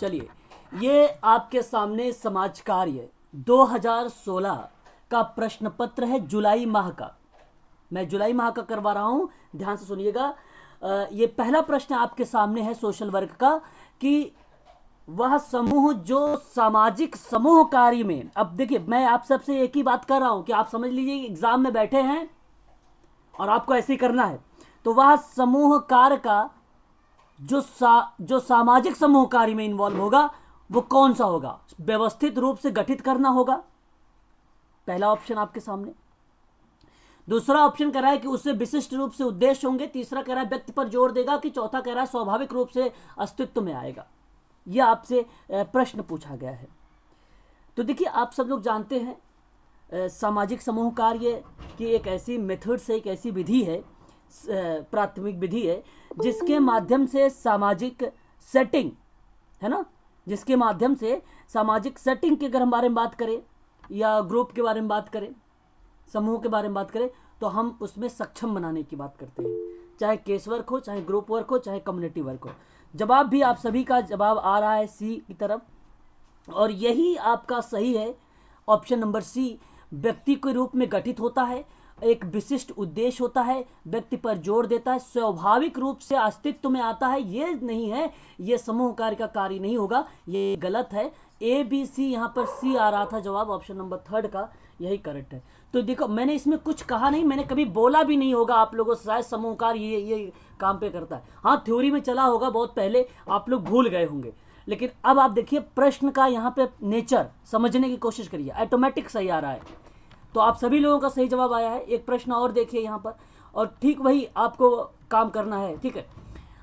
चलिए, ये आपके सामने समाज कार्य 2016 का प्रश्न पत्र है, जुलाई माह का। मैं जुलाई माह का करवा रहा हूं, ध्यान से सुनिएगा। ये पहला प्रश्न आपके सामने है सोशल वर्क का, कि वह समूह जो सामाजिक समूह कार्य में, अब देखिए मैं आप सबसे एक ही बात कर रहा हूं कि आप समझ लीजिए एग्जाम में बैठे हैं और आपको ऐसे ही करना है, तो वह समूह कार्य का जो सामाजिक समूह कार्य में इन्वॉल्व होगा वो कौन सा होगा, व्यवस्थित रूप से गठित करना होगा, पहला ऑप्शन आपके सामने। दूसरा ऑप्शन कह रहा है कि उससे विशिष्ट रूप से उद्देश्य होंगे। तीसरा कह रहा है व्यक्ति पर जोर देगा कि चौथा कह रहा है स्वाभाविक रूप से अस्तित्व में आएगा। यह आपसे प्रश्न पूछा गया है। तो देखिए, आप सब लोग जानते हैं सामाजिक समूह कार्य की एक ऐसी मेथड से, एक ऐसी विधि है, प्राथमिक विधि है, जिसके माध्यम से सामाजिक सेटिंग है ना, जिसके माध्यम से सामाजिक सेटिंग के अगर हम बारे में बात करें या ग्रुप के बारे में बात करें, समूह के बारे में बात करें, तो हम उसमें सक्षम बनाने की बात करते हैं। चाहे केस वर्क हो, चाहे ग्रुप वर्क हो, चाहे कम्युनिटी वर्क हो। जवाब भी आप सभी का जवाब आ रहा है सी की तरफ, और यही आपका सही है। ऑप्शन नंबर सी, व्यक्ति के रूप में गठित होता है, एक विशिष्ट उद्देश्य होता है, व्यक्ति पर जोर देता है, स्वाभाविक रूप से अस्तित्व में आता है। ये नहीं है, ये समूह कार्य का कार्य नहीं होगा, ये गलत है। ए बी सी, यहाँ पर सी आ रहा था जवाब, ऑप्शन नंबर थर्ड का यही करेक्ट है। तो देखो, मैंने इसमें कुछ कहा नहीं, मैंने कभी बोला भी नहीं होगा आप लोगों से शायद समूह कार्य ये काम पे करता है। हाँ, थ्योरी में चला होगा बहुत पहले, आप लोग भूल गए होंगे, लेकिन अब आप देखिए प्रश्न का यहाँ पे नेचर समझने की कोशिश करिए। ऑटोमेटिक सही आ रहा है, तो आप सभी लोगों का सही जवाब आया है। एक प्रश्न और देखिए यहाँ पर, और ठीक वही आपको काम करना है, ठीक है।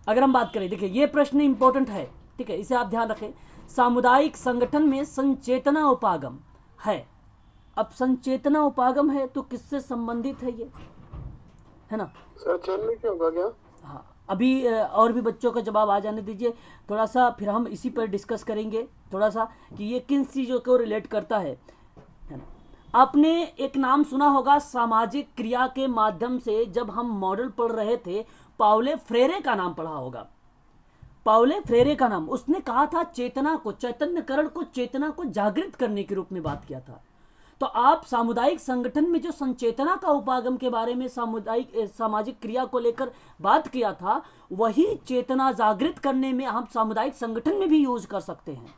अगर हम बात करें, देखिए ये प्रश्न इंपॉर्टेंट है, ठीक है, इसे आप ध्यान रखें। सामुदायिक संगठन में संचेतना उपागम है। अब संचेतना उपागम है तो किससे संबंधित है ये, है ना सर? चलने क्यों होगा क्या? हाँ, अभी और भी बच्चों का जवाब आ जाने दीजिए थोड़ा सा, फिर हम इसी पर डिस्कस करेंगे थोड़ा सा कि ये किन चीज़ों को रिलेट करता है ना। आपने एक नाम सुना होगा सामाजिक क्रिया के माध्यम से, जब हम मॉडल पढ़ रहे थे, पाउले फ्रेरे का नाम पढ़ा होगा। पाउले फ्रेरे का नाम, उसने कहा था चेतना को, चैतन्यकरण को, चेतना को जागृत करने के रूप में बात किया था। तो आप सामुदायिक संगठन में जो संचेतना का उपागम के बारे में सामाजिक क्रिया को लेकर बात किया था, वही चेतना जागृत करने में हम सामुदायिक संगठन में भी यूज कर सकते हैं,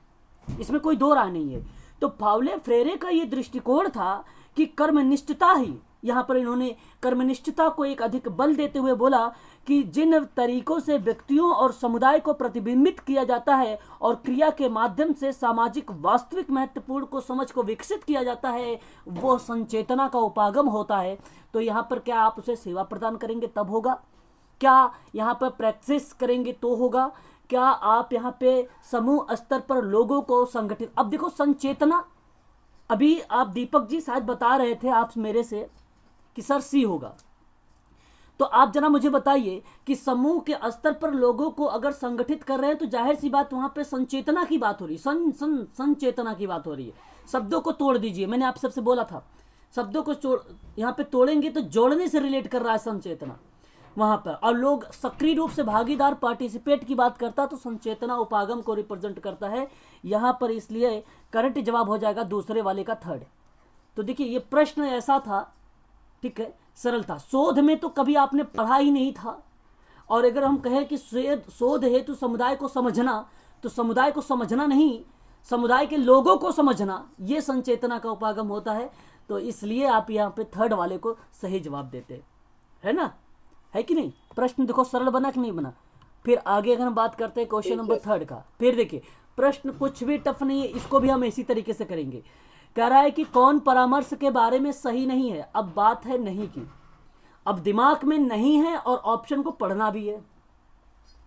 इसमें कोई दो राय नहीं है। तो पाउले फ्रेरे का ये दृष्टिकोण था कि कर्मनिष्ठता ही, यहाँ पर इन्होंने कर्मनिष्ठता को एक अधिक बल देते हुए बोला कि जिन तरीकों से व्यक्तियों और समुदाय को प्रतिबिंबित किया जाता है और क्रिया के माध्यम से सामाजिक वास्तविक महत्वपूर्ण को समझ को विकसित किया जाता है, वो संचेतना का उपागम होता है। तो यहाँ पर क्या आप उसे सेवा प्रदान करेंगे तब होगा, क्या यहाँ पर प्रैक्टिस करेंगे तो होगा, क्या आप यहाँ पे समूह स्तर पर लोगों को संगठित। अब देखो संचेतना, अभी आप दीपक जी शायद बता रहे थे आप मेरे से कि सर सी होगा, तो आप जरा मुझे बताइए कि समूह के स्तर पर लोगों को अगर संगठित कर रहे हैं तो जाहिर सी बात वहां पे संचेतना की बात हो रही है, संचेतना की बात हो रही है। शब्दों को तोड़ दीजिए, मैंने आप सबसे बोला था शब्दों को यहाँ पे तोड़ेंगे तो जोड़ने से रिलेट कर रहा है संचेतना वहां पर, और लोग सक्रिय रूप से भागीदार पार्टिसिपेट की बात करता तो संचेतना उपागम को रिप्रेजेंट करता है यहाँ पर, इसलिए करेक्ट जवाब हो जाएगा दूसरे वाले का थर्ड। तो देखिए ये प्रश्न ऐसा था, ठीक है, सरल था, शोध में तो कभी आपने पढ़ा ही नहीं था। और अगर हम कहें कि शोध हेतु समुदाय को समझना, तो समुदाय को समझना नहीं, समुदाय के लोगों को समझना, ये संचेतना का उपागम होता है। तो इसलिए आप यहाँ पे थर्ड वाले को सही जवाब देते है ना, है कि नहीं। प्रश्न देखो सरल बना कि नहीं बना। फिर आगे अगर हम बात करते हैं क्वेश्चन नंबर थर्ड का, फिर देखिए प्रश्न कुछ भी टफ नहीं है, इसको भी हम इसी तरीके से करेंगे। कह रहा है कि कौन परामर्श के बारे में सही नहीं है। अब बात है नहीं की, अब दिमाग में नहीं है और ऑप्शन को पढ़ना भी है,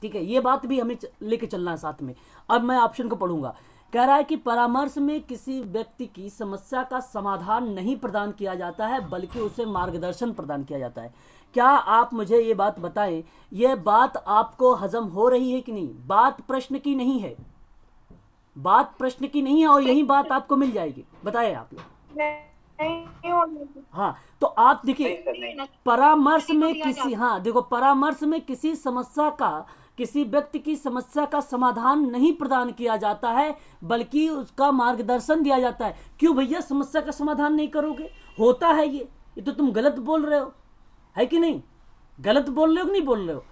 ठीक है, ये बात भी हमें लेके चलना है साथ में। अब मैं ऑप्शन को पढ़ूंगा। कह रहा है कि परामर्श में किसी व्यक्ति की समस्या का समाधान नहीं प्रदान किया जाता है, बल्कि उसे मार्गदर्शन प्रदान किया जाता है। क्या आप मुझे ये बात बताएं, ये बात आपको हजम हो रही है कि नहीं। बात प्रश्न की नहीं है, बात प्रश्न की नहीं है, और यही बात आपको मिल जाएगी। बताए आप लोग। हाँ, तो आप देखिए परामर्श में किसी, हाँ देखो, परामर्श में किसी समस्या का किसी व्यक्ति की समस्या का समाधान नहीं प्रदान किया जाता है, बल्कि उसका मार्गदर्शन दिया जाता है। क्यों भैया समस्या का समाधान नहीं करोगे? होता है ये तो तुम गलत बोल रहे हो, है कि नहीं? गलत बोल रहे हो कि नहीं बोल रहे हो?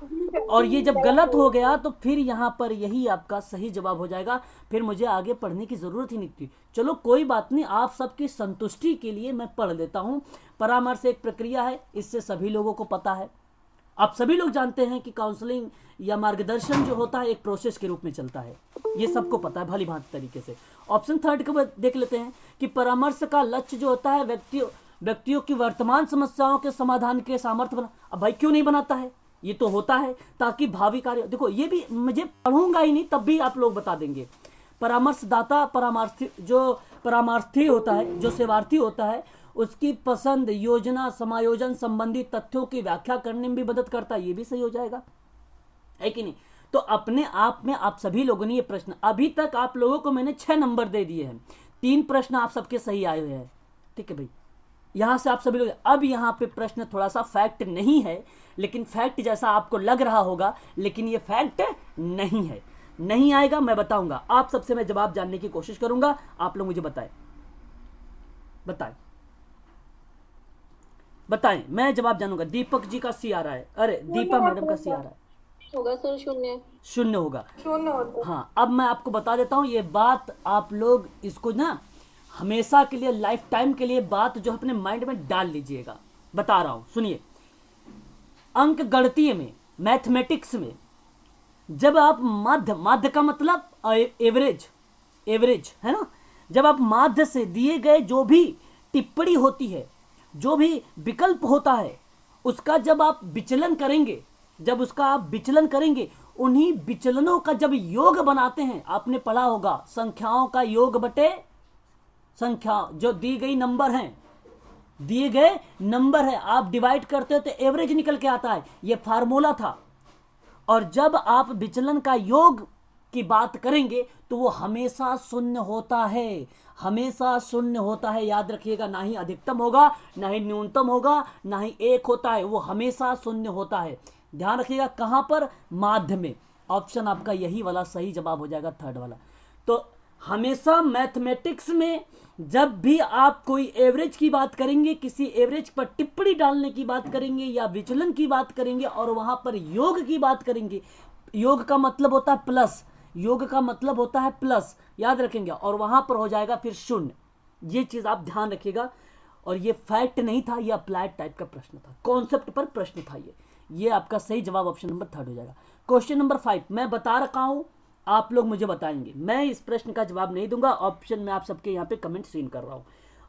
और ये जब गलत हो गया तो फिर यहाँ पर यही आपका सही जवाब हो जाएगा, फिर मुझे आगे पढ़ने की ज़रूरत ही नहीं थी। चलो कोई बात नहीं, आप सबकी संतुष्टि के लिए मैं पढ़ लेता हूँ। परामर्श एक प्रक्रिया है, इससे सभी लोगों को पता है। आप सभी लोग जानते हैं कि काउंसलिंग या मार्गदर्शन जो होता है एक प्रोसेस के रूप में चलता है, ये सबको पता है भली भांति तरीके से। ऑप्शन थर्ड को देख लेते हैं कि परामर्श का लक्ष्य जो होता है व्यक्तियों की वर्तमान समस्याओं के समाधान के सामर्थ्य बना। अब भाई क्यों नहीं बनाता है? ये तो होता है ताकि भावी कार्य, देखो ये भी मुझे पढ़ूंगा ही नहीं तब भी आप लोग बता देंगे। परामर्शदाता परामर्शी होता है, जो सेवार्थी होता है, उसकी पसंद, योजना, समायोजन संबंधी तथ्यों की व्याख्या करने में भी मदद करता है। ये भी सही हो जाएगा, है कि नहीं? तो अपने आप में आप सभी लोगों ने ये प्रश्न, अभी तक आप लोगों को मैंने 6 नंबर दे दिए हैं, 3 प्रश्न आप सबके सही आए हुए हैं। ठीक है भाई, यहां से आप सभी लोग, अब यहां पे प्रश्न थोड़ा सा फैक्ट नहीं है, लेकिन फैक्ट जैसा आपको लग रहा होगा, लेकिन ये फैक्ट नहीं है। नहीं आएगा, मैं बताऊंगा। आप सबसे मैं जवाब जानने की कोशिश करूंगा, आप लोग मुझे बताएं, मैं जवाब जानूंगा। दीपक जी का सी आ रहा है, अरे दीपा मैडम का सी आ रहा है, होगा सर, शून्य होगा। हाँ, अब मैं आपको बता देता हूँ, ये बात आप लोग इसको ना हमेशा के लिए, लाइफ टाइम के लिए बात जो अपने माइंड में डाल लीजिएगा। बता रहा हूं, सुनिए। अंक गणितीय में, मैथमेटिक्स में, जब आप माध्य का मतलब एवरेज है ना, जब आप माध्य से दिए गए जो भी टिप्पणी होती है, जो भी विकल्प होता है, उसका जब आप विचलन करेंगे, उन्हीं विचलनों का जब योग बनाते हैं, आपने पढ़ा होगा संख्याओं का योग बटे संख्या, जो दी गई नंबर हैं, दिए गए नंबर है, आप डिवाइड करते हो तो एवरेज निकल के आता है। यह फार्मूला था। और जब आप विचलन का योग की बात करेंगे तो वो हमेशा शून्य होता है, हमेशा शून्य होता है। याद रखिएगा, ना ही अधिकतम होगा, ना ही न्यूनतम होगा, ना ही 1 होता है, वो हमेशा शून्य होता है। ध्यान रखिएगा, कहां पर? माध्य में। ऑप्शन आपका यही वाला सही जवाब हो जाएगा, थर्ड वाला। तो हमेशा मैथमेटिक्स में जब भी आप कोई एवरेज की बात करेंगे, किसी एवरेज पर टिप्पणी डालने की बात करेंगे या विचलन की बात करेंगे और वहां पर योग की बात करेंगे, योग का मतलब होता है प्लस, याद रखेंगे, और वहां पर हो जाएगा फिर शून्य। ये चीज आप ध्यान रखिएगा। और ये फैक्ट नहीं था, ये अप्लाइड टाइप का प्रश्न था, कॉन्सेप्ट पर प्रश्न था ये आपका सही जवाब ऑप्शन नंबर 3 हो जाएगा। क्वेश्चन नंबर 5 मैं बता रखा हूं, आप लोग मुझे बताएंगे, मैं इस प्रश्न का जवाब नहीं दूंगा। ऑप्शन में आप सबके यहाँ पे कमेंट सीन कर रहा हूँ।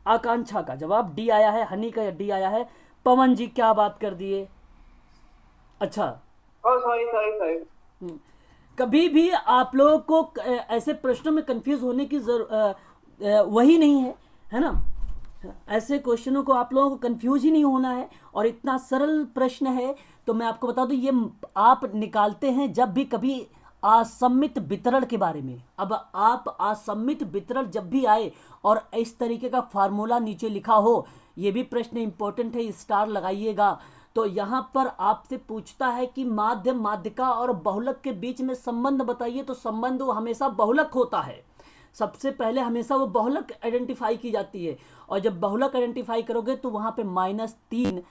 आकांक्षा का जवाब डी आया है, हनी का डी आया है। पवन जी क्या बात कर दिए? अच्छा, सॉरी। कभी भी आप लोगों को ऐसे प्रश्नों में कंफ्यूज होने की वही नहीं है ना? ऐसे क्वेश्चनों को आप लोगों को कंफ्यूज ही नहीं होना है, और इतना सरल प्रश्न है। तो मैं आपको बता दूं, ये आप निकालते हैं जब भी कभी असम्मित वितरण के बारे में। अब आप असम्मित वितरण जब भी आए और इस तरीके का फार्मूला नीचे लिखा हो, ये भी प्रश्न इंपॉर्टेंट है, स्टार लगाइएगा। तो यहाँ पर आपसे पूछता है कि माध्य, माध्यिका और बहुलक के बीच में संबंध बताइए, तो संबंध वो हमेशा बहुलक होता है। सबसे पहले हमेशा वो बहुलक आइडेंटिफाई की जाती है, और जब बहुलक आइडेंटिफाई करोगे तो वहाँ पे -3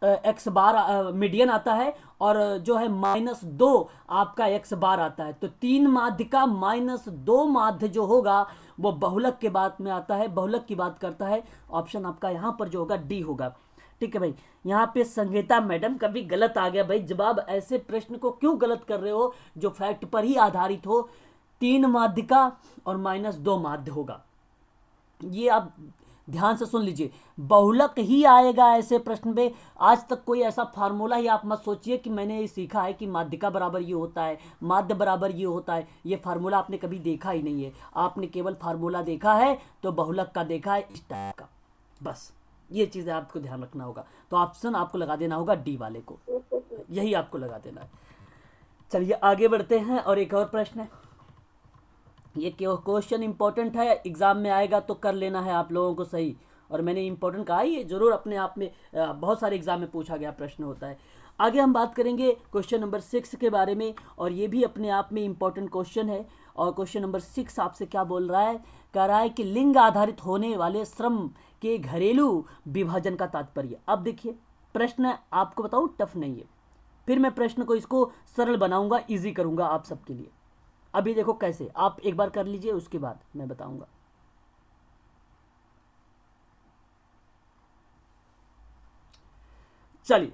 x बार मीडियन आता है, और जो है -2 आपका x बार आता है। तो 3 माध्य का -2 माध्य जो होगा वो बहुलक के बात में आता है, बहुलक की बात करता है। ऑप्शन आपका यहाँ पर जो होगा डी होगा। ठीक है भाई, यहाँ पे संगीता मैडम का भी गलत आ गया भाई जवाब। ऐसे प्रश्न को क्यों गलत कर रहे हो जो फैक्ट पर ही आधारित हो? 3 माध्य का और -2 माध्य होगा, ये आप ध्यान से सुन लीजिए। बहुलक ही आएगा ऐसे प्रश्न में। आज तक कोई ऐसा फार्मूला ही आप मत सोचिए कि मैंने ये सीखा है कि माध्यिका बराबर ये होता है, माध्य बराबर ये होता है। ये फार्मूला आपने कभी देखा ही नहीं है। आपने केवल फार्मूला देखा है तो बहुलक का देखा है, इस टाइप का। बस ये चीज़ें आपको ध्यान रखना होगा। तो ऑप्शन आपको लगा देना होगा डी वाले को, यही आपको लगा देना है। चलिए आगे बढ़ते हैं, और एक और प्रश्न है। ये क्वेश्चन इंपॉर्टेंट है, एग्जाम में आएगा तो कर लेना है आप लोगों को सही। और मैंने इंपॉर्टेंट कहा, ये जरूर अपने आप में बहुत सारे एग्जाम में पूछा गया प्रश्न होता है। आगे हम बात करेंगे क्वेश्चन नंबर 6 के बारे में, और ये भी अपने आप में इंपॉर्टेंट क्वेश्चन है। और क्वेश्चन नंबर 6 आपसे क्या बोल रहा है, कह रहा है कि लिंग आधारित होने वाले श्रम के घरेलू विभाजन का तात्पर्य। अब देखिए प्रश्न आपको बताऊं टफ नहीं है, फिर मैं प्रश्न को इसको सरल बनाऊंगा, इजी करूंगा आप सबके लिए। अभी देखो कैसे, आप एक बार कर लीजिए, उसके बाद मैं बताऊंगा। चलिए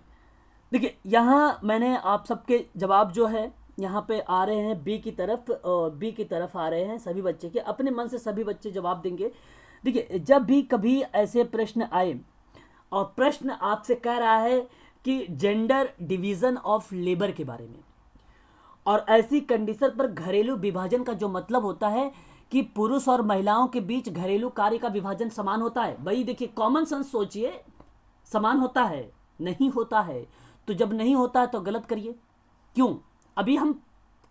देखिए, यहाँ मैंने आप सबके जवाब जो है यहाँ पे आ रहे हैं बी की तरफ, बी की तरफ आ रहे हैं सभी बच्चे के, अपने मन से सभी बच्चे जवाब देंगे। देखिए जब भी कभी ऐसे प्रश्न आए और प्रश्न आपसे कह रहा है कि जेंडर डिवीजन ऑफ लेबर के बारे में, और ऐसी कंडीशन पर घरेलू विभाजन का जो मतलब होता है कि पुरुष और महिलाओं के बीच घरेलू कार्य का विभाजन समान होता है। भाई देखिए कॉमन सेंस सोचिए, समान होता है, नहीं होता है। तो जब नहीं होता है तो गलत करिए, क्यों? अभी हम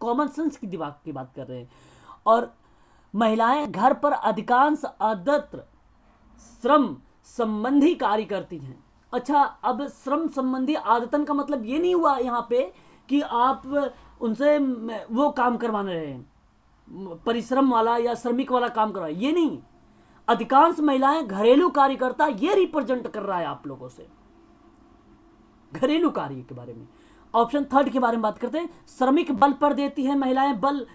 कॉमन सेंस की दिमाग की बात कर रहे हैं। और महिलाएं घर पर अधिकांश आदत्र श्रम संबंधी कार्य करती हैं। अच्छा, अब श्रम संबंधी आदतन का मतलब ये नहीं हुआ यहाँ पे कि आप उनसे वो काम करवाने रहे हैं, परिश्रम वाला या श्रमिक वाला काम करवाए, ये नहीं। अधिकांश महिलाएं घरेलू कार्य करता, ये रिप्रेजेंट कर रहा है आप लोगों से घरेलू कार्य के बारे में। ऑप्शन थर्ड के बारे में बात करते हैं, श्रमिक बल पर देती है महिलाएं, बल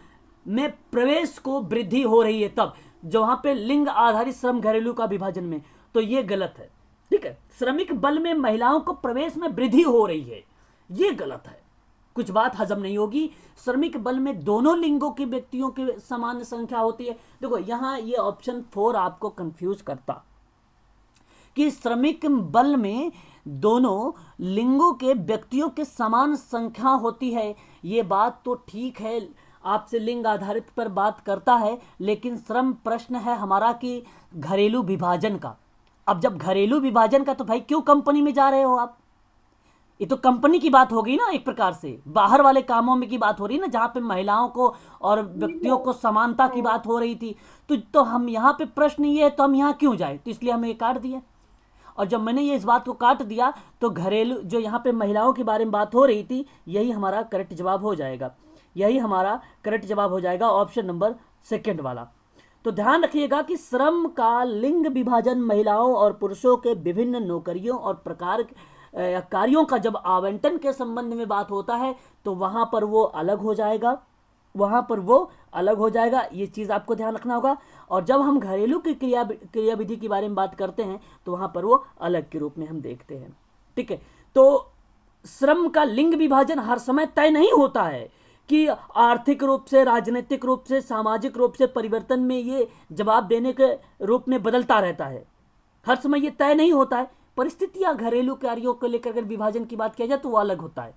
में प्रवेश को वृद्धि हो रही है तब, जहां पे लिंग आधारित श्रम घरेलू का विभाजन में, तो ये गलत है। ठीक है, श्रमिक बल में महिलाओं को प्रवेश में वृद्धि हो रही है, ये गलत है। कुछ बात हजम नहीं होगी। श्रमिक बल में दोनों लिंगों के व्यक्तियों की समान संख्या होती है। देखो यहां ये ऑप्शन 4 आपको कंफ्यूज करता कि श्रमिक बल में दोनों लिंगों के व्यक्तियों के समान संख्या होती है। ये बात तो ठीक है, आपसे लिंग आधारित पर बात करता है, लेकिन श्रम प्रश्न है हमारा कि घरेलू विभाजन का। अब जब घरेलू विभाजन का, तो भाई क्यों कंपनी में जा रहे हो आप? ये तो कंपनी की बात हो गई ना, एक प्रकार से बाहर वाले कामों में की बात हो रही ना, जहां पे महिलाओं को और व्यक्तियों को समानता की बात हो रही थी। तो हम यहाँ पे प्रश्न ये है, तो हम यहाँ क्यों जाए? तो इसलिए हमें ये काट दिया। और जब मैंने ये इस बात को काट दिया, तो घरेलू जो यहाँ पे महिलाओं के बारे में बात हो रही थी, यही हमारा करेक्ट जवाब हो जाएगा। यही हमारा करेक्ट जवाब हो जाएगा, ऑप्शन नंबर 2 वाला। तो ध्यान रखिएगा कि श्रम का लिंग विभाजन महिलाओं और पुरुषों के विभिन्न नौकरियों और प्रकार कार्यों का जब आवंटन के संबंध में बात होता है, तो वहां पर वो अलग हो जाएगा, वहां पर वो अलग हो जाएगा। ये चीज़ आपको ध्यान रखना होगा। और जब हम घरेलू की क्रियाविधि के बारे में बात करते हैं, तो वहां पर वो अलग के रूप में हम देखते हैं। ठीक है, तो श्रम का लिंग विभाजन हर समय तय नहीं होता है कि आर्थिक रूप से, राजनीतिक रूप से, सामाजिक रूप से परिवर्तन में ये जवाब देने के रूप में बदलता रहता है। हर समय ये तय नहीं होता है। परिस्थितियां घरेलू कार्यों को लेकर अगर विभाजन की बात किया जाए तो वो अलग होता है।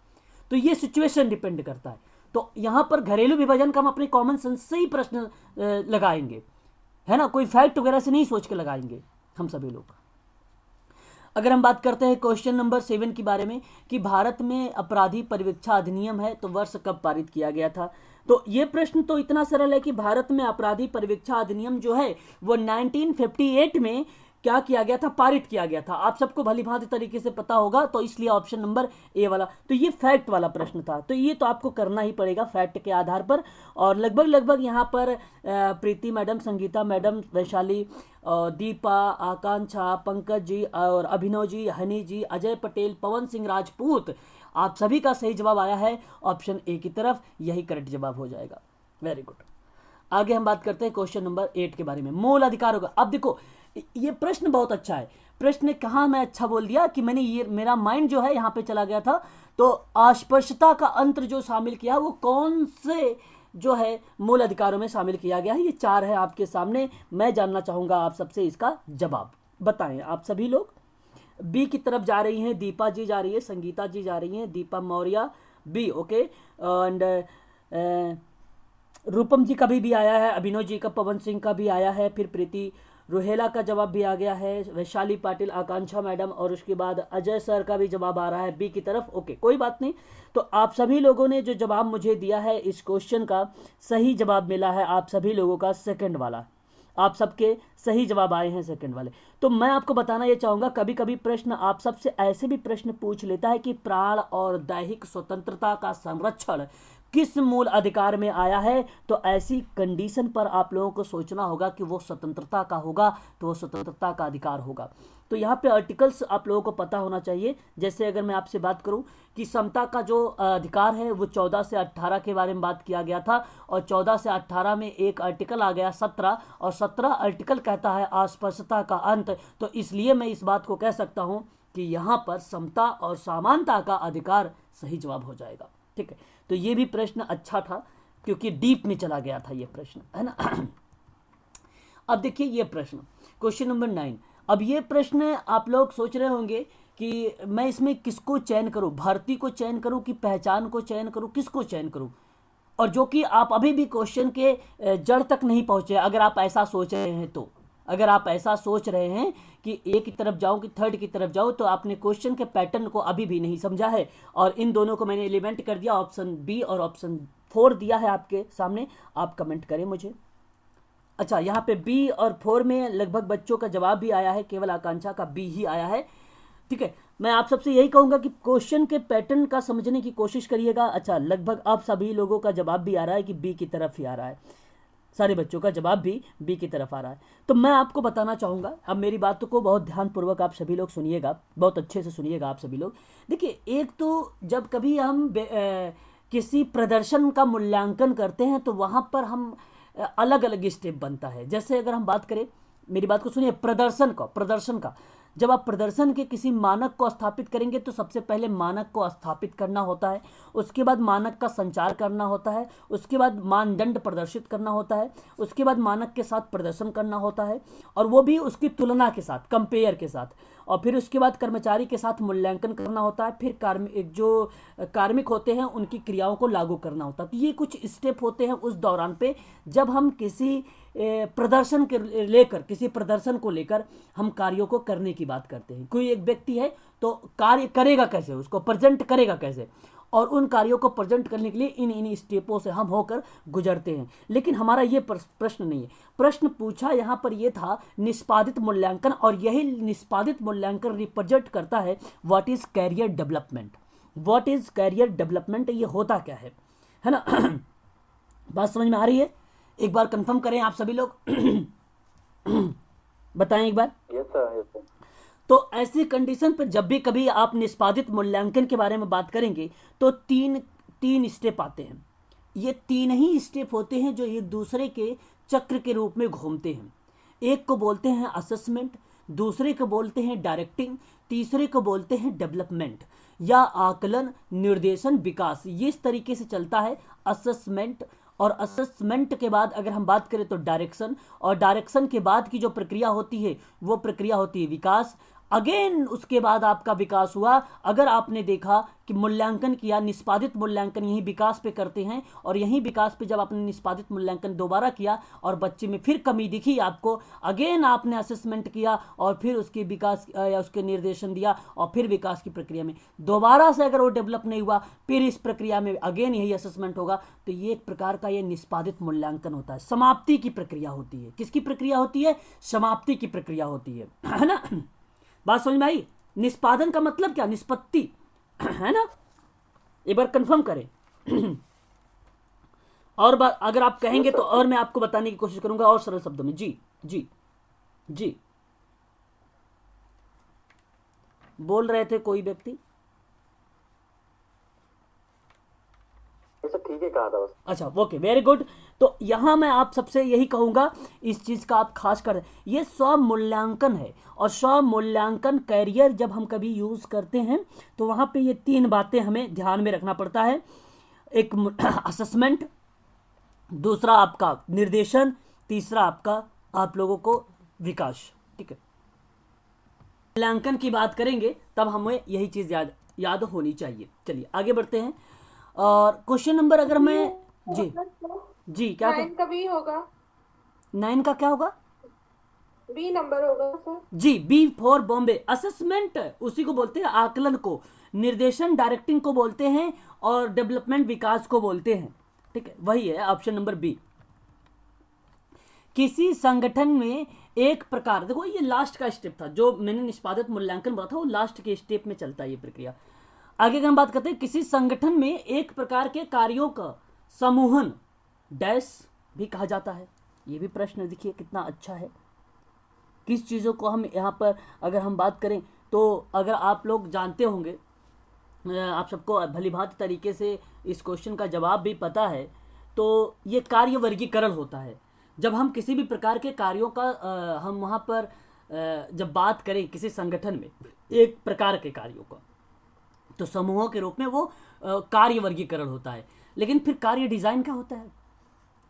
तो ये सिचुएशन डिपेंड करता है। तो यहां पर घरेलू विभाजन का हम अपने कॉमन सेंस से ही प्रश्न लगाएंगे, है ना, कोई फैक्ट वगैरह से नहीं सोच के लगाएंगे हम सभी लोग। अगर हम बात करते हैं क्वेश्चन नंबर 7 के बारे में कि भारत में अपराधी परिवीक्षा अधिनियम है, तो वर्ष कब पारित किया गया था? तो ये प्रश्न तो इतना सरल है कि भारत में अपराधी परिवीक्षा अधिनियम जो है वो 1958 में क्या किया गया था, पारित किया गया था। आप सबको भली भांति तरीके से पता होगा, तो इसलिए ऑप्शन नंबर ए वाला। तो ये फैक्ट वाला प्रश्न था, तो ये तो आपको करना ही पड़ेगा फैक्ट के आधार पर। और लगभग यहाँ पर प्रीति मैडम, संगीता मैडम, वैशाली, दीपा, आकांक्षा, पंकज जी और अभिनव जी, हनी जी, अजय पटेल, पवन सिंह राजपूत, आप सभी का सही जवाब आया है ऑप्शन ए की तरफ। यही करेक्ट जवाब हो जाएगा। Very good. आगे हम बात करते हैं क्वेश्चन नंबर 8 के बारे में, मूल अधिकार होगा। अब देखो ये प्रश्न बहुत अच्छा है। प्रश्न कहाँ मैं अच्छा बोल दिया कि मैंने ये, मेरा माइंड जो है यहाँ पे चला गया था। तो अस्पृश्यता का अंतर जो शामिल किया वो कौन से जो है मूल अधिकारों में शामिल किया गया है? ये 4 है आपके सामने। मैं जानना चाहूंगा आप सबसे इसका जवाब बताएं। आप सभी लोग बी की तरफ जा रही हैं, दीपा जी जा रही है, संगीता जी जा रही हैं, Deepa Maurya B, okay. And Rupam ji का भी आया है, अभिनव जी का, पवन सिंह का भी आया है, फिर प्रीति रोहेला का जवाब भी आ गया है, वैशाली पाटिल, आकांक्षा मैडम, और उसके बाद अजय सर का भी जवाब आ रहा है बी की तरफ। ओके, कोई बात नहीं। तो आप सभी लोगों ने जो जवाब मुझे दिया है इस क्वेश्चन का, सही जवाब मिला है आप सभी लोगों का 2 वाला। आप सबके सही जवाब आए हैं सेकंड वाले। तो मैं आपको बताना ये चाहूँगा, कभी कभी प्रश्न आप सबसे ऐसे भी प्रश्न पूछ लेता है कि प्राण और दैहिक स्वतंत्रता का संरक्षण किस मूल अधिकार में आया है। तो ऐसी कंडीशन पर आप लोगों को सोचना होगा कि वो स्वतंत्रता का होगा, तो वो स्वतंत्रता का अधिकार होगा। तो यहाँ पे आर्टिकल्स आप लोगों को पता होना चाहिए। जैसे अगर मैं आपसे बात करूँ कि समता का जो अधिकार है वो 14 से 18 के बारे में बात किया गया था, और 14 से 18 में एक आर्टिकल आ गया 17, और 17 आर्टिकल कहता है अस्पृश्यता का अंत। तो इसलिए मैं इस बात को कह सकता हूँ कि यहाँ पर समता और समानता का अधिकार सही जवाब हो जाएगा। ठीक है, तो ये भी प्रश्न अच्छा था क्योंकि डीप में चला गया था ये प्रश्न, है ना। अब देखिए ये प्रश्न, क्वेश्चन नंबर 9। अब ये प्रश्न आप लोग सोच रहे होंगे कि मैं इसमें किसको चयन करूं, भर्ती को चयन करूं कि पहचान को चयन करूं, किसको चयन करूं, और जो कि आप अभी भी क्वेश्चन के जड़ तक नहीं पहुंचे। अगर आप ऐसा सोच रहे हैं तो, अगर आप ऐसा सोच रहे हैं कि ए की तरफ जाऊं कि थर्ड की तरफ जाऊं, तो आपने क्वेश्चन के पैटर्न को अभी भी नहीं समझा है। और इन दोनों को मैंने एलिमेंट कर दिया, ऑप्शन बी और ऑप्शन 4 दिया है आपके सामने, आप कमेंट करें मुझे। अच्छा, यहाँ पे बी और 4 में लगभग बच्चों का जवाब भी आया है, केवल आकांक्षा का बी ही आया है। ठीक है, मैं आप सबसे यही कहूँगा कि क्वेश्चन के पैटर्न का समझने की कोशिश करिएगा। अच्छा, लगभग अब सभी लोगों का जवाब भी आ रहा है कि बी की तरफ ही आ रहा है, सारे बच्चों का जवाब भी बी की तरफ आ रहा है। तो मैं आपको बताना चाहूँगा, अब मेरी बातों को बहुत ध्यानपूर्वक आप सभी लोग सुनिएगा, बहुत अच्छे से सुनिएगा आप सभी लोग। देखिए, एक तो जब कभी हम किसी प्रदर्शन का मूल्यांकन करते हैं तो वहाँ पर हम अलग अलग स्टेप बनता है। जैसे अगर हम बात करें, मेरी बात को सुनिए, प्रदर्शन का जब आप प्रदर्शन के किसी मानक को स्थापित करेंगे तो सबसे पहले मानक को स्थापित करना होता है, उसके बाद मानक का संचार करना होता है, उसके बाद मानदंड प्रदर्शित करना होता है, उसके बाद मानक के साथ प्रदर्शन करना होता है, और वो भी उसकी तुलना के साथ, कंपेयर के साथ, और फिर उसके बाद कर्मचारी के साथ मूल्यांकन करना होता है, फिर कार्मिक होते हैं उनकी क्रियाओं को लागू करना होता है। तो ये कुछ स्टेप होते हैं उस दौरान पे जब हम किसी प्रदर्शन को लेकर हम कार्यों को करने की बात करते हैं। कोई एक व्यक्ति है तो कार्य करेगा कैसे, उसको प्रेजेंट करेगा कैसे, और उन कार्यों को प्रेजेंट करने के लिए इन स्टेपों से हम होकर गुजरते हैं। लेकिन हमारा ये प्रश्न नहीं है, प्रश्न पूछा यहाँ पर ये था निष्पादित मूल्यांकन, और यही निष्पादित मूल्यांकन रिप्रेजेंट करता है what is career development. What is career development, ये होता क्या है ना। बात समझ में आ रही है? एक बार कंफर्म करें आप सभी लोग। बताएं एक बार। Yes sir. तो ऐसी कंडीशन पर जब भी कभी आप निष्पादित मूल्यांकन के बारे में बात करेंगे तो तीन स्टेप आते हैं। ये तीन ही स्टेप होते हैं जो एक दूसरे के चक्र के रूप में घूमते हैं। एक को बोलते हैं असेसमेंट, दूसरे को बोलते हैं डायरेक्टिंग, तीसरे को बोलते हैं डेवलपमेंट या आकलन, निर्देशन, विकास। ये इस तरीके से चलता है असेसमेंट, और असेसमेंट के बाद अगर हम बात करें तो डायरेक्शन, और डायरेक्शन के बाद की जो प्रक्रिया होती है वो प्रक्रिया होती है विकास। अगेन उसके बाद आपका विकास हुआ। अगर आपने देखा कि मूल्यांकन किया, निष्पादित मूल्यांकन यही विकास पे करते हैं, और यही विकास पे जब आपने निष्पादित मूल्यांकन दोबारा किया और बच्चे में फिर कमी दिखी आपको, अगेन आपने असेसमेंट किया और फिर उसके विकास या उसके निर्देशन दिया, और फिर विकास की प्रक्रिया में दोबारा से अगर वो डेवलप नहीं हुआ, फिर इस प्रक्रिया में अगेन यही असेसमेंट होगा। तो ये एक प्रकार का ये निष्पादित मूल्यांकन होता है, समाप्ति की प्रक्रिया होती है। किसकी प्रक्रिया होती है? समाप्ति की प्रक्रिया होती है ना। बात समझ में आई? निष्पादन का मतलब क्या? निष्पत्ति, है ना। एक बार कंफर्म करें। और बात अगर आप कहेंगे तो और मैं आपको बताने की कोशिश करूंगा और सरल शब्दों में। जी जी जी, बोल रहे थे कोई व्यक्ति? ठीक है, कहा था बस। अच्छा, ओके, वेरी गुड। तो यहां मैं आप सबसे यही कहूंगा, इस चीज का आप खास कर, ये स्व मूल्यांकन है, और स्व मूल्यांकन कैरियर जब हम कभी यूज करते हैं तो वहां पे ये तीन बातें हमें ध्यान में रखना पड़ता है। एक असेसमेंट, दूसरा आपका निर्देशन, तीसरा आपका आप लोगों को विकास। ठीक है, मूल्यांकन की बात करेंगे तब हमें यही चीज याद होनी चाहिए। चलिए आगे बढ़ते हैं। और क्वेश्चन नंबर अगर मैं जी क्या 9 का बी होगा। 9 का क्या होगा? बी नंबर होगा सर। जी, बी फॉर बॉम्बे। असेसमेंट उसी को बोलते हैं, आकलन को, निर्देशन डायरेक्टिंग को बोलते हैं, और डेवलपमेंट विकास को बोलते हैं। ठीक है, वही है ऑप्शन नंबर बी। किसी संगठन में एक प्रकार, देखो ये लास्ट का स्टेप था जो मैंने निष्पादित मूल्यांकन बोला था, वो लास्ट के स्टेप में चलता है ये प्रक्रिया। आगे अगर हम बात करते हैं, किसी संगठन में एक प्रकार के कार्यों का समूहन डैश भी कहा जाता है। ये भी प्रश्न देखिए कितना अच्छा है। किस चीज़ों को हम यहाँ पर अगर हम बात करें तो अगर आप लोग जानते होंगे, आप सबको भलीभांति तरीके से इस क्वेश्चन का जवाब भी पता है, तो ये कार्य वर्गीकरण होता है। जब हम किसी भी प्रकार के कार्यों का हम वहाँ पर जब बात करें किसी संगठन में एक प्रकार के कार्यों का, तो समूहों के रूप में वो कार्य वर्गीकरण होता है। लेकिन फिर कार्य डिज़ाइन क्या होता है,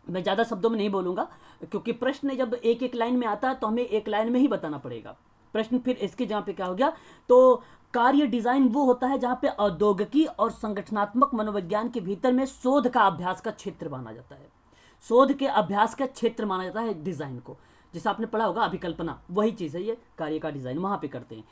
मैं ज़्यादा शब्दों में नहीं बोलूँगा, क्योंकि प्रश्न जब एक एक लाइन में आता है तो हमें एक लाइन में ही बताना पड़ेगा प्रश्न। फिर इसके जहाँ पे क्या हो गया, तो कार्य डिज़ाइन वो होता है जहाँ पे औद्योगिकी और संगठनात्मक मनोविज्ञान के भीतर में शोध का अभ्यास का क्षेत्र माना जाता है। शोध के अभ्यास का क्षेत्र माना जाता है डिज़ाइन को, जैसे आपने पढ़ा होगा अभिकल्पना, वही चीज़ है ये कार्य का डिज़ाइन, वहाँ पे करते हैं।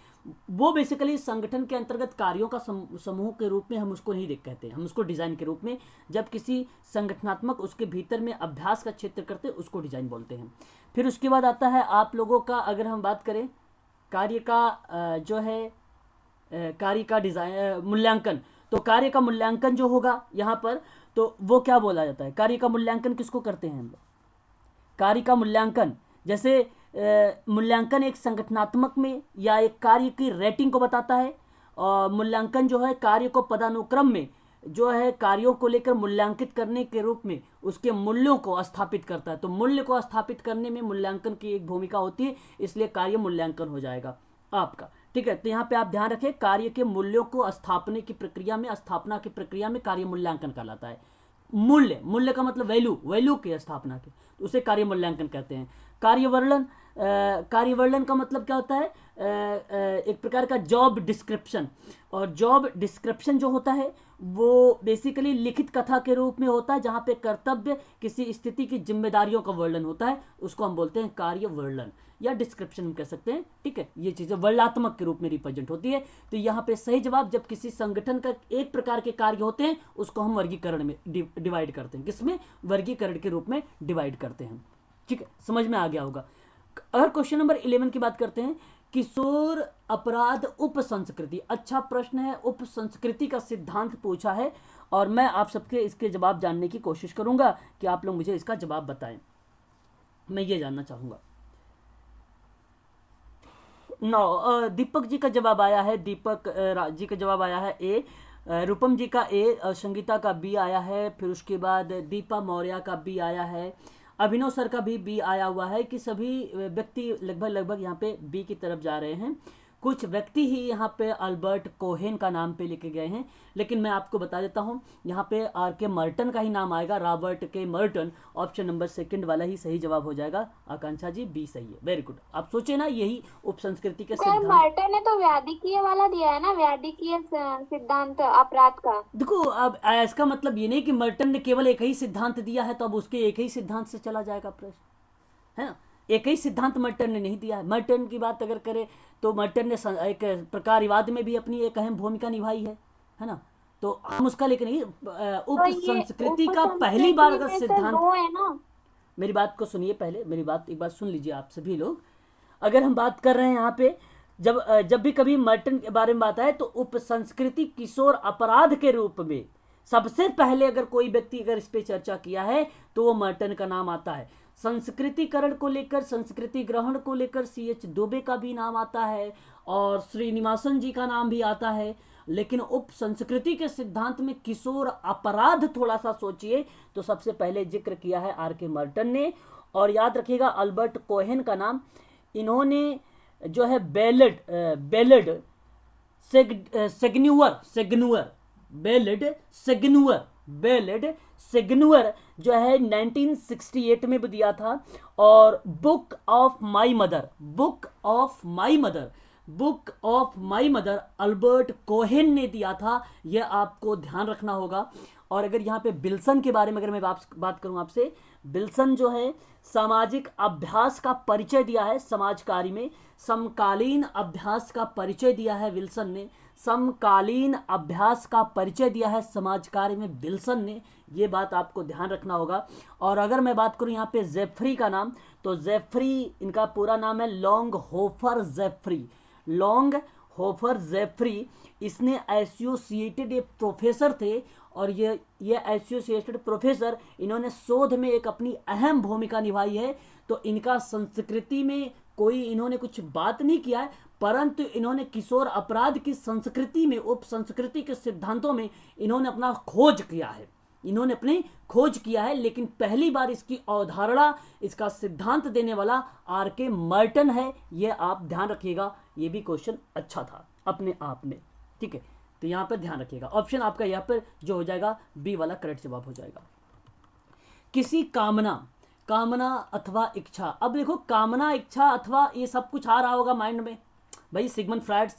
वो बेसिकली संगठन के अंतर्गत कार्यों का समूह के रूप में हम उसको नहीं देख कहते हैं, हम उसको डिज़ाइन के रूप में, जब किसी संगठनात्मक उसके भीतर में अभ्यास का क्षेत्र करते हैं उसको डिज़ाइन बोलते हैं। फिर उसके बाद आता है आप लोगों का, अगर हम बात करें कार्य का जो है कार्य का डिज़ाइन मूल्यांकन, तो कार्य का मूल्यांकन जो होगा यहाँ पर, तो वो क्या बोला जाता है, कार्य का मूल्यांकन किसको करते हैं हम लोग। कार्य का मूल्यांकन, जैसे मूल्यांकन एक संगठनात्मक में या एक कार्य की रेटिंग को बताता है, और मूल्यांकन जो है कार्य को पदानुक्रम में जो है कार्यों को लेकर मूल्यांकित करने के रूप में उसके मूल्यों को स्थापित करता है। तो मूल्य को स्थापित करने में मूल्यांकन की एक भूमिका होती है, इसलिए कार्य मूल्यांकन हो जाएगा आपका। ठीक है, तो यहाँ पे आप ध्यान रखें, कार्य के मूल्यों को स्थापने की प्रक्रिया में, स्थापना की प्रक्रिया में कार्य मूल्यांकन कहलाता है। मूल्य, मूल्य का मतलब वैल्यू, वैल्यू की स्थापना के, तो उसे कार्य मूल्यांकन कहते हैं। कार्य वर्णन, कार्य वर्णन का मतलब क्या होता है, एक प्रकार का जॉब डिस्क्रिप्शन, और जॉब डिस्क्रिप्शन जो होता है वो बेसिकली लिखित कथा के रूप में होता है, जहाँ पे कर्तव्य, किसी स्थिति की जिम्मेदारियों का वर्णन होता है, उसको हम बोलते हैं कार्य वर्णन या डिस्क्रिप्शन हम कह सकते हैं। ठीक है, ये चीज़ें वर्णनात्मक के रूप में रिप्रेजेंट होती है। तो यहाँ पे सही जवाब, जब किसी संगठन का एक प्रकार के कार्य होते हैं उसको हम वर्गीकरण में डिवाइड करते हैं, किसमें, वर्गीकरण के रूप में डिवाइड करते हैं। ठीक है, समझ में आ गया होगा। अगर क्वेश्चन नंबर 11 की बात करते हैं, किशोर अपराध उप संस्कृति, अच्छा प्रश्न है, उप संस्कृति का सिद्धांत पूछा है, और मैं आप सबके इसके जवाब जानने की कोशिश करूंगा कि आप लोग मुझे इसका जवाब बताएं, मैं ये जानना चाहूंगा। दीपक जी का जवाब आया है, दीपक जी का जवाब आया है ए, रूपम जी का ए, संगीता का बी आया है, फिर उसके बाद दीपा मौर्य का बी आया है, अभिनव सर का भी बी आया हुआ है, कि सभी व्यक्ति लगभग यहाँ पे बी की तरफ जा रहे हैं। कुछ व्यक्ति ही यहाँ पे अल्बर्ट कोहेन का नाम पे लिखे गए हैं, लेकिन मैं आपको बता देता हूँ यहाँ पे आर के मर्टन का ही नाम आएगा, रॉबर्ट के मर्टन, ऑप्शन नंबर 2 वाला ही सही जवाब हो जाएगा। आकांक्षा जी बी सही है, वेरी गुड। आप सोचे ना, यही उप संस्कृति के सिद्धांत। मार्टिन ने तो व्याधिकीय वाला दिया है ना, व्याधिकीय सिद्धांत अपराध का। देखो, अब इसका मतलब ये नहीं कि मर्टन ने केवल एक ही सिद्धांत दिया है तो अब उसके एक ही सिद्धांत से चला जाएगा प्रश्न, है ना। एक ही सिद्धांत मर्टन ने नहीं दिया है। मर्टन की बात अगर करें तो मर्टन ने एक प्रकारवाद में भी अपनी एक अहम भूमिका निभाई है ना। तो हम उसका लेकिन नहीं, उप संस्कृति का पहली बार अगर सिद्धांत है ना। मेरी बात को सुनिए, पहले मेरी बात एक बार सुन लीजिए आप सभी लोग। अगर हम बात कर रहे हैं यहाँ पे, जब भी कभी मर्टन के बारे में बात आए तो उप संस्कृति किशोर अपराध के रूप में सबसे पहले अगर कोई व्यक्ति अगर इस पे चर्चा किया है तो वो मर्टन का नाम आता है। संस्कृतिकरण को लेकर, संस्कृति ग्रहण को लेकर CH दुबे का भी नाम आता है और श्रीनिवासन जी का नाम भी आता है, लेकिन उप संस्कृति के सिद्धांत में किशोर अपराध थोड़ा सा सोचिए तो सबसे पहले जिक्र किया है आर के मर्टन ने। और याद रखिएगा अल्बर्ट कोहेन का नाम, इन्होंने जो है बेलेड सेग्नुअर जो है 1968 में भी दिया था। और book of my mother Albert Cohen ने दिया था, यह आपको ध्यान रखना होगा। और अगर यहाँ पे बिल्सन के बारे में अगर मैं बात करूँ आपसे, विल्सन जो है सामाजिक अभ्यास का परिचय दिया है समाज कार्य में, समकालीन अभ्यास का परिचय दिया है विल्सन ने, समकालीन अभ्यास का परिचय दिया है समाज कार्य में विल्सन ने, ये बात आपको ध्यान रखना होगा। और अगर मैं बात करूं यहाँ पे जेफरी का नाम, तो जेफरी इनका पूरा नाम है लॉन्ग होफर जेफरी, लॉन्ग होफर जेफरी। इसने एसोसिएटेड ये प्रोफेसर थे और ये एसोसिएटेड प्रोफेसर, इन्होंने शोध में एक अपनी अहम भूमिका निभाई है। तो इनका संस्कृति में कोई इन्होंने कुछ बात नहीं किया है, परंतु इन्होंने किशोर अपराध की संस्कृति में, उप संस्कृति के सिद्धांतों में इन्होंने अपना खोज किया है, इन्होंने अपनी खोज किया है। लेकिन पहली बार इसकी अवधारणा, इसका सिद्धांत देने वाला आर.के. मर्टन है, ये आप ध्यान रखिएगा। ये भी क्वेश्चन अच्छा था अपने आप में, ठीक है। तो यहाँ पर ध्यान रखिएगा, ऑप्शन आपका यहाँ पर जो हो जाएगा बी वाला करेक्ट जवाब हो जाएगा। किसी कामना, कामना अथवा इच्छा, अब देखो कामना इच्छा अथवा ये सब कुछ आ रहा होगा माइंड में, भाई सिगमंड फ्रायड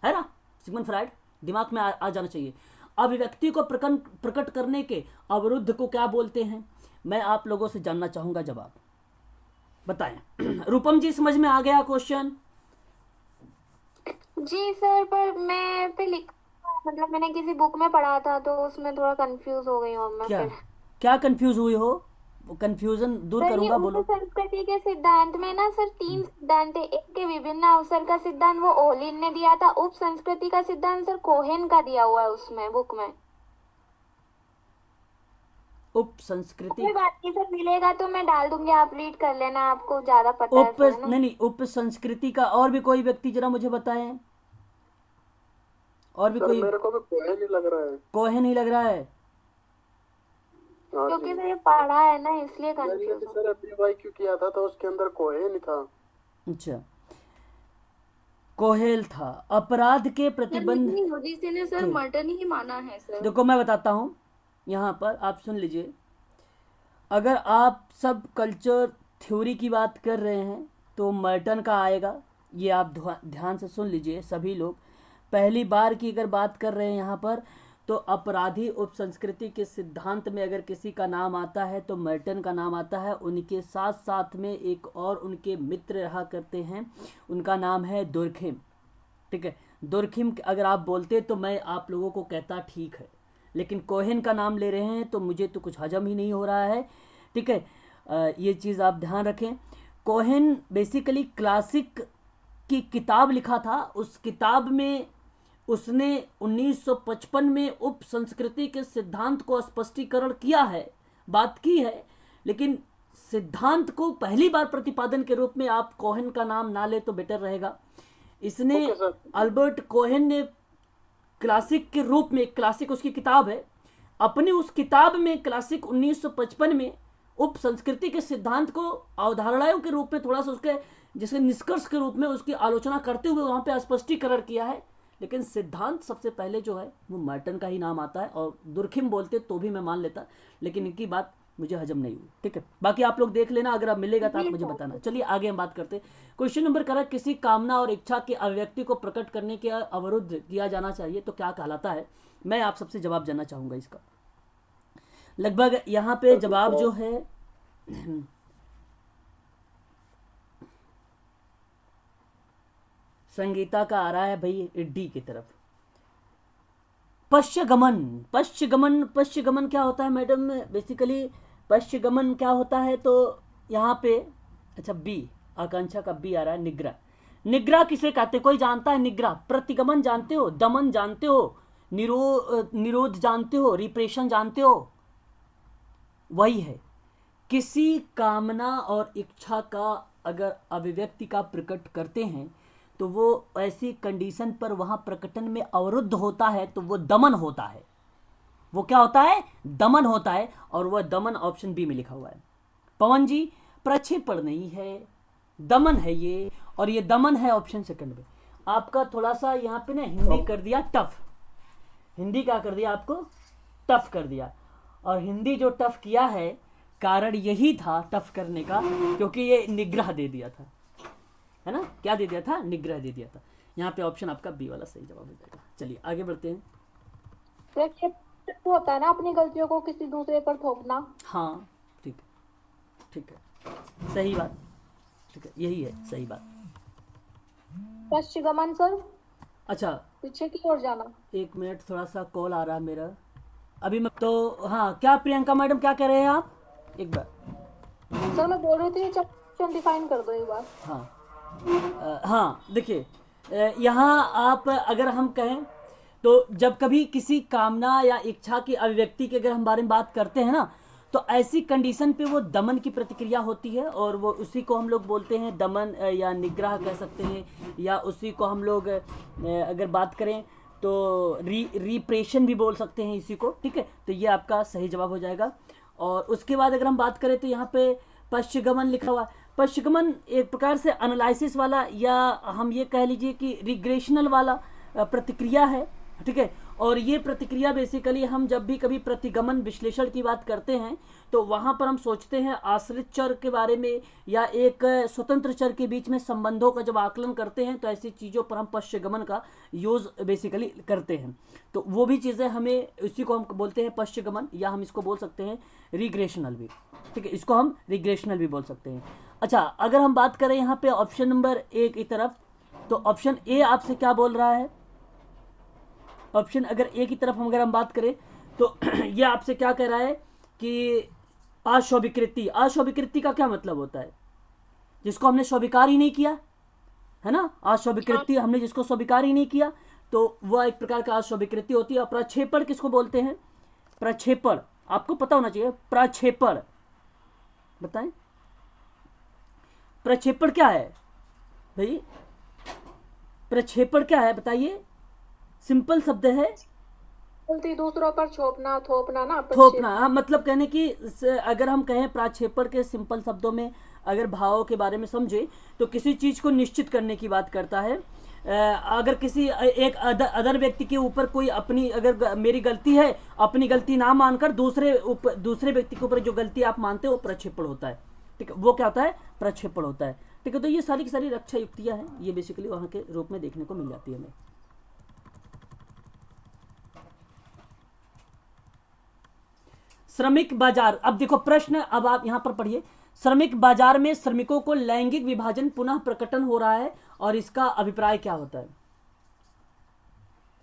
है ना, सिगमंड फ्रायड दिमाग में आ जाना चाहिए। अभिव्यक्ति को प्रकट करने के अवरुद्ध को क्या बोलते हैं, मैं आप लोगों से जानना चाहूंगा, जवाब बताएं। रूपम जी समझ में आ गया क्वेश्चन? जी सर, पर मैं पे मतलब मैंने किसी बुक में पढ़ा था तो उसमें थोड़ा कंफ्यूज हो गई हूँ मैं। क्या फिर क्या कंफ्यूज हुई हो? वो कंफ्यूजन दूर सर, ये करूंगा, बोलो। संस्कृति के सिद्धांत में ना सर 3 सिद्धांत है। एक के विभिन्न अवसर का सिद्धांत वो ओलिन ने दिया था, उप संस्कृति का सिद्धांत सर कोहेन का दिया हुआ है उसमें बुक में। उप संस्कृति, कोई बात नहीं सर, मिलेगा तो मैं डाल दूंगी, आप रीड कर लेना, आपको ज्यादा पता है सर, है ना? नहीं, उप संस्कृति का और भी कोई व्यक्ति जरा मुझे बताएं, और भी सर कोई? मेरे को भी कोहेन ही लग रहा है। कोहेन ही लग रहा है। हाँ क्योंकि जी। सर ये पढ़ा है ना, इसलिए मैंने कंफ्यूज भी हूँ। सर पीवाईक्यू किया था तो उसके अंदर कोहेन ही था। अच्छा, कोहेल था। अपराध के प्रतिबंध, लेकिन यूजीसी ने सर ठीक। मर्डन ही माना है सर। देखो मैं बताता हूँ, यहाँ पर आप सुन लीजिए। अगर आप सब कल्चर थ्योरी की बात कर रहे हैं तो मर्टन का आएगा, ये आप ध्यान से सुन लीजिए सभी लोग। पहली बार की अगर बात कर रहे हैं यहाँ पर, तो अपराधी उप संस्कृति के सिद्धांत में अगर किसी का नाम आता है तो मर्टन का नाम आता है। उनके साथ साथ में एक और उनके मित्र रहा करते हैं, उनका नाम है दुर्खिम, ठीक है। दुर्खिम अगर आप बोलते तो मैं आप लोगों को कहता ठीक है, लेकिन कोहेन का नाम ले रहे हैं तो मुझे तो कुछ हजम ही नहीं हो रहा है, ठीक है। ये चीज़ आप ध्यान रखें। कोहेन बेसिकली क्लासिक की किताब लिखा था, उस किताब में उसने 1955 में उप संस्कृति के सिद्धांत को स्पष्टीकरण किया है, बात की है, लेकिन सिद्धांत को पहली बार प्रतिपादन के रूप में आप कोहेन का नाम ना ले तो बेटर रहेगा। इसने ओके सर। अल्बर्ट कोहेन ने क्लासिक के रूप में, क्लासिक उसकी किताब है, अपनी उस किताब में क्लासिक 1955 में उप संस्कृति के सिद्धांत को अवधारणाओं के रूप में थोड़ा सा उसके जैसे निष्कर्ष के रूप में उसकी आलोचना करते हुए वहां पे स्पष्टीकरण किया है। लेकिन सिद्धांत सबसे पहले जो है वो मर्टन का ही नाम आता है, और दुर्खिम बोलते तो भी मैं मान लेता, लेकिन इनकी बात मुझे हजम नहीं हुई, ठीक है। बाकी आप लोग देख लेना, अगर आप मिलेगा तो आप मुझे बताना। चलिए आगे हम बात करते हैं। क्वेश्चन नंबर करेक्ट, किसी कामना और इच्छा के अभिव्यक्ति को प्रकट करने के अवरुद्ध किया जाना चाहिए तो क्या कहलाता है? मैं आप सबसे जवाब जानना चाहूंगा इसका। लगभग यहाँ पे जवाब जो है संगीता का आ रहा है भाई डी की तरफ। पश्चगमन, पश्चगमन, पश्चगमन क्या होता है मैडम? बेसिकली पश्चगमन क्या होता है, तो यहाँ पे अच्छा बी, आकांक्षा का बी आ रहा है, निग्रह। निग्रह किसे कहते हैं, कोई जानता है? निग्रह, प्रतिगमन जानते हो, दमन जानते हो, निरोध जानते हो, रिप्रेशन जानते हो, वही है। किसी कामना और इच्छा का अगर अभिव्यक्ति का प्रकट करते हैं तो वो ऐसी कंडीशन पर वहां प्रकटन में अवरुद्ध होता है तो वो दमन होता है। वो क्या होता है? दमन होता है, और वह दमन ऑप्शन बी में लिखा हुआ है। पवन जी, प्रक्षेपण नहीं है, दमन है ये, और ये दमन है ऑप्शन सेकंड में। आपका थोड़ा सा यहाँ पे ना हिंदी कर दिया टफ, हिंदी क्या कर दिया आपको? टफ कर दिया। और हिंदी जो टफ किया है कारण यही था टफ करने का, क्योंकि ये निग्रह दे दिया था, है ना? क्या दे दिया था? निग्रह दे दिया था। यहाँ पे ऑप्शन आपका बी वाला सही जवाब हो जाएगा। चलिए आगे बढ़ते हैं। प्रक्षेपण होता है ना अपनी गलतियों को किसी दूसरे पर थोपना। हाँ ठीक ठीक है, सही बात, ठीक है, यही है सही बात। पश्चिगमन सर, अच्छा पीछे की ओर जाना। एक मिनट, थोड़ा सा कॉल आ रहा है मेरा अभी। मैं तो हाँ, क्या प्रियंका मैडम क्या कह रहे हैं आप? एक बार। सर मैं बोल रही थी ऑप्शन डिफाइन कर दो एक बार। हाँ हाँ, देखिए यहाँ आप अगर हम कहें तो जब कभी किसी कामना या इच्छा की अभिव्यक्ति के अगर हम बारे में बात करते हैं ना, तो ऐसी कंडीशन पे वो दमन की प्रतिक्रिया होती है, और वो उसी को हम लोग बोलते हैं दमन या निग्रह कह सकते हैं, या उसी को हम लोग अगर बात करें तो रिप्रेशन भी बोल सकते हैं इसी को, ठीक है। तो ये आपका सही जवाब हो जाएगा। और उसके बाद अगर हम बात करें तो यहाँ पे पश्चिगमन लिखा हुआ। पश्चिगमन एक प्रकार से एनालिसिस वाला, या हम ये कह लीजिए कि रिग्रेशनल वाला प्रतिक्रिया है, ठीक है। और ये प्रतिक्रिया बेसिकली हम जब भी कभी प्रतिगमन विश्लेषण की बात करते हैं तो वहाँ पर हम सोचते हैं आश्रित चर के बारे में या एक स्वतंत्र चर के बीच में संबंधों का जब आकलन करते हैं तो ऐसी चीज़ों पर हम पश्चिगमन का यूज़ बेसिकली करते हैं। तो वो भी चीज़ें हमें, इसी को हम बोलते हैं पश्चिगमन, या हम इसको बोल सकते हैं रिग्रेशनल भी, ठीक है, इसको हम रिग्रेशनल भी बोल सकते हैं। अच्छा, अगर हम बात करें यहाँ पे ऑप्शन नंबर ए की तरफ, तो ऑप्शन ए आपसे क्या बोल रहा है? ऑप्शन अगर ए की तरफ अगर हम बात करें तो ये आपसे क्या कह रहा है कि अस्वीकृति। अस्वीकृति का क्या मतलब होता है? जिसको हमने स्वीकार ही नहीं किया, है ना, अस्वीकृति, हमने जिसको स्वीकार ही नहीं किया तो वह एक प्रकार का अस्वीकृति होती है। और प्रक्षेपण किसको बोलते हैं? प्रक्षेपण आपको पता होना चाहिए। प्रक्षेपण बताएं, प्रक्षेपण क्या है भाई? प्रक्षेपण क्या है बताइए? सिंपल शब्द है, दूसरों पर छोपना, थोपना ना, थोपना। हाँ, मतलब कहने की अगर हम कहें प्रक्षेपण के सिंपल शब्दों में अगर भावों के बारे में समझे तो किसी चीज को निश्चित करने की बात करता है। अगर किसी एक अदर व्यक्ति के ऊपर कोई अपनी, अगर मेरी गलती है, अपनी गलती ना मानकर दूसरे व्यक्ति के ऊपर जो गलती आप मानते हो वो प्रक्षेपण होता है, ठीक है। वो क्या होता है? प्रक्षेपण होता है, ठीक है। तो ये सारी की सारी रक्षा युक्तियां हैं, ये बेसिकली वहां के रूप में देखने को मिल जाती है हमें। श्रमिक बाजार, अब देखो प्रश्न, अब आप यहां पर पढ़िए। श्रमिक बाजार में श्रमिकों को लैंगिक विभाजन पुनः प्रकटन हो रहा है और इसका अभिप्राय क्या होता है?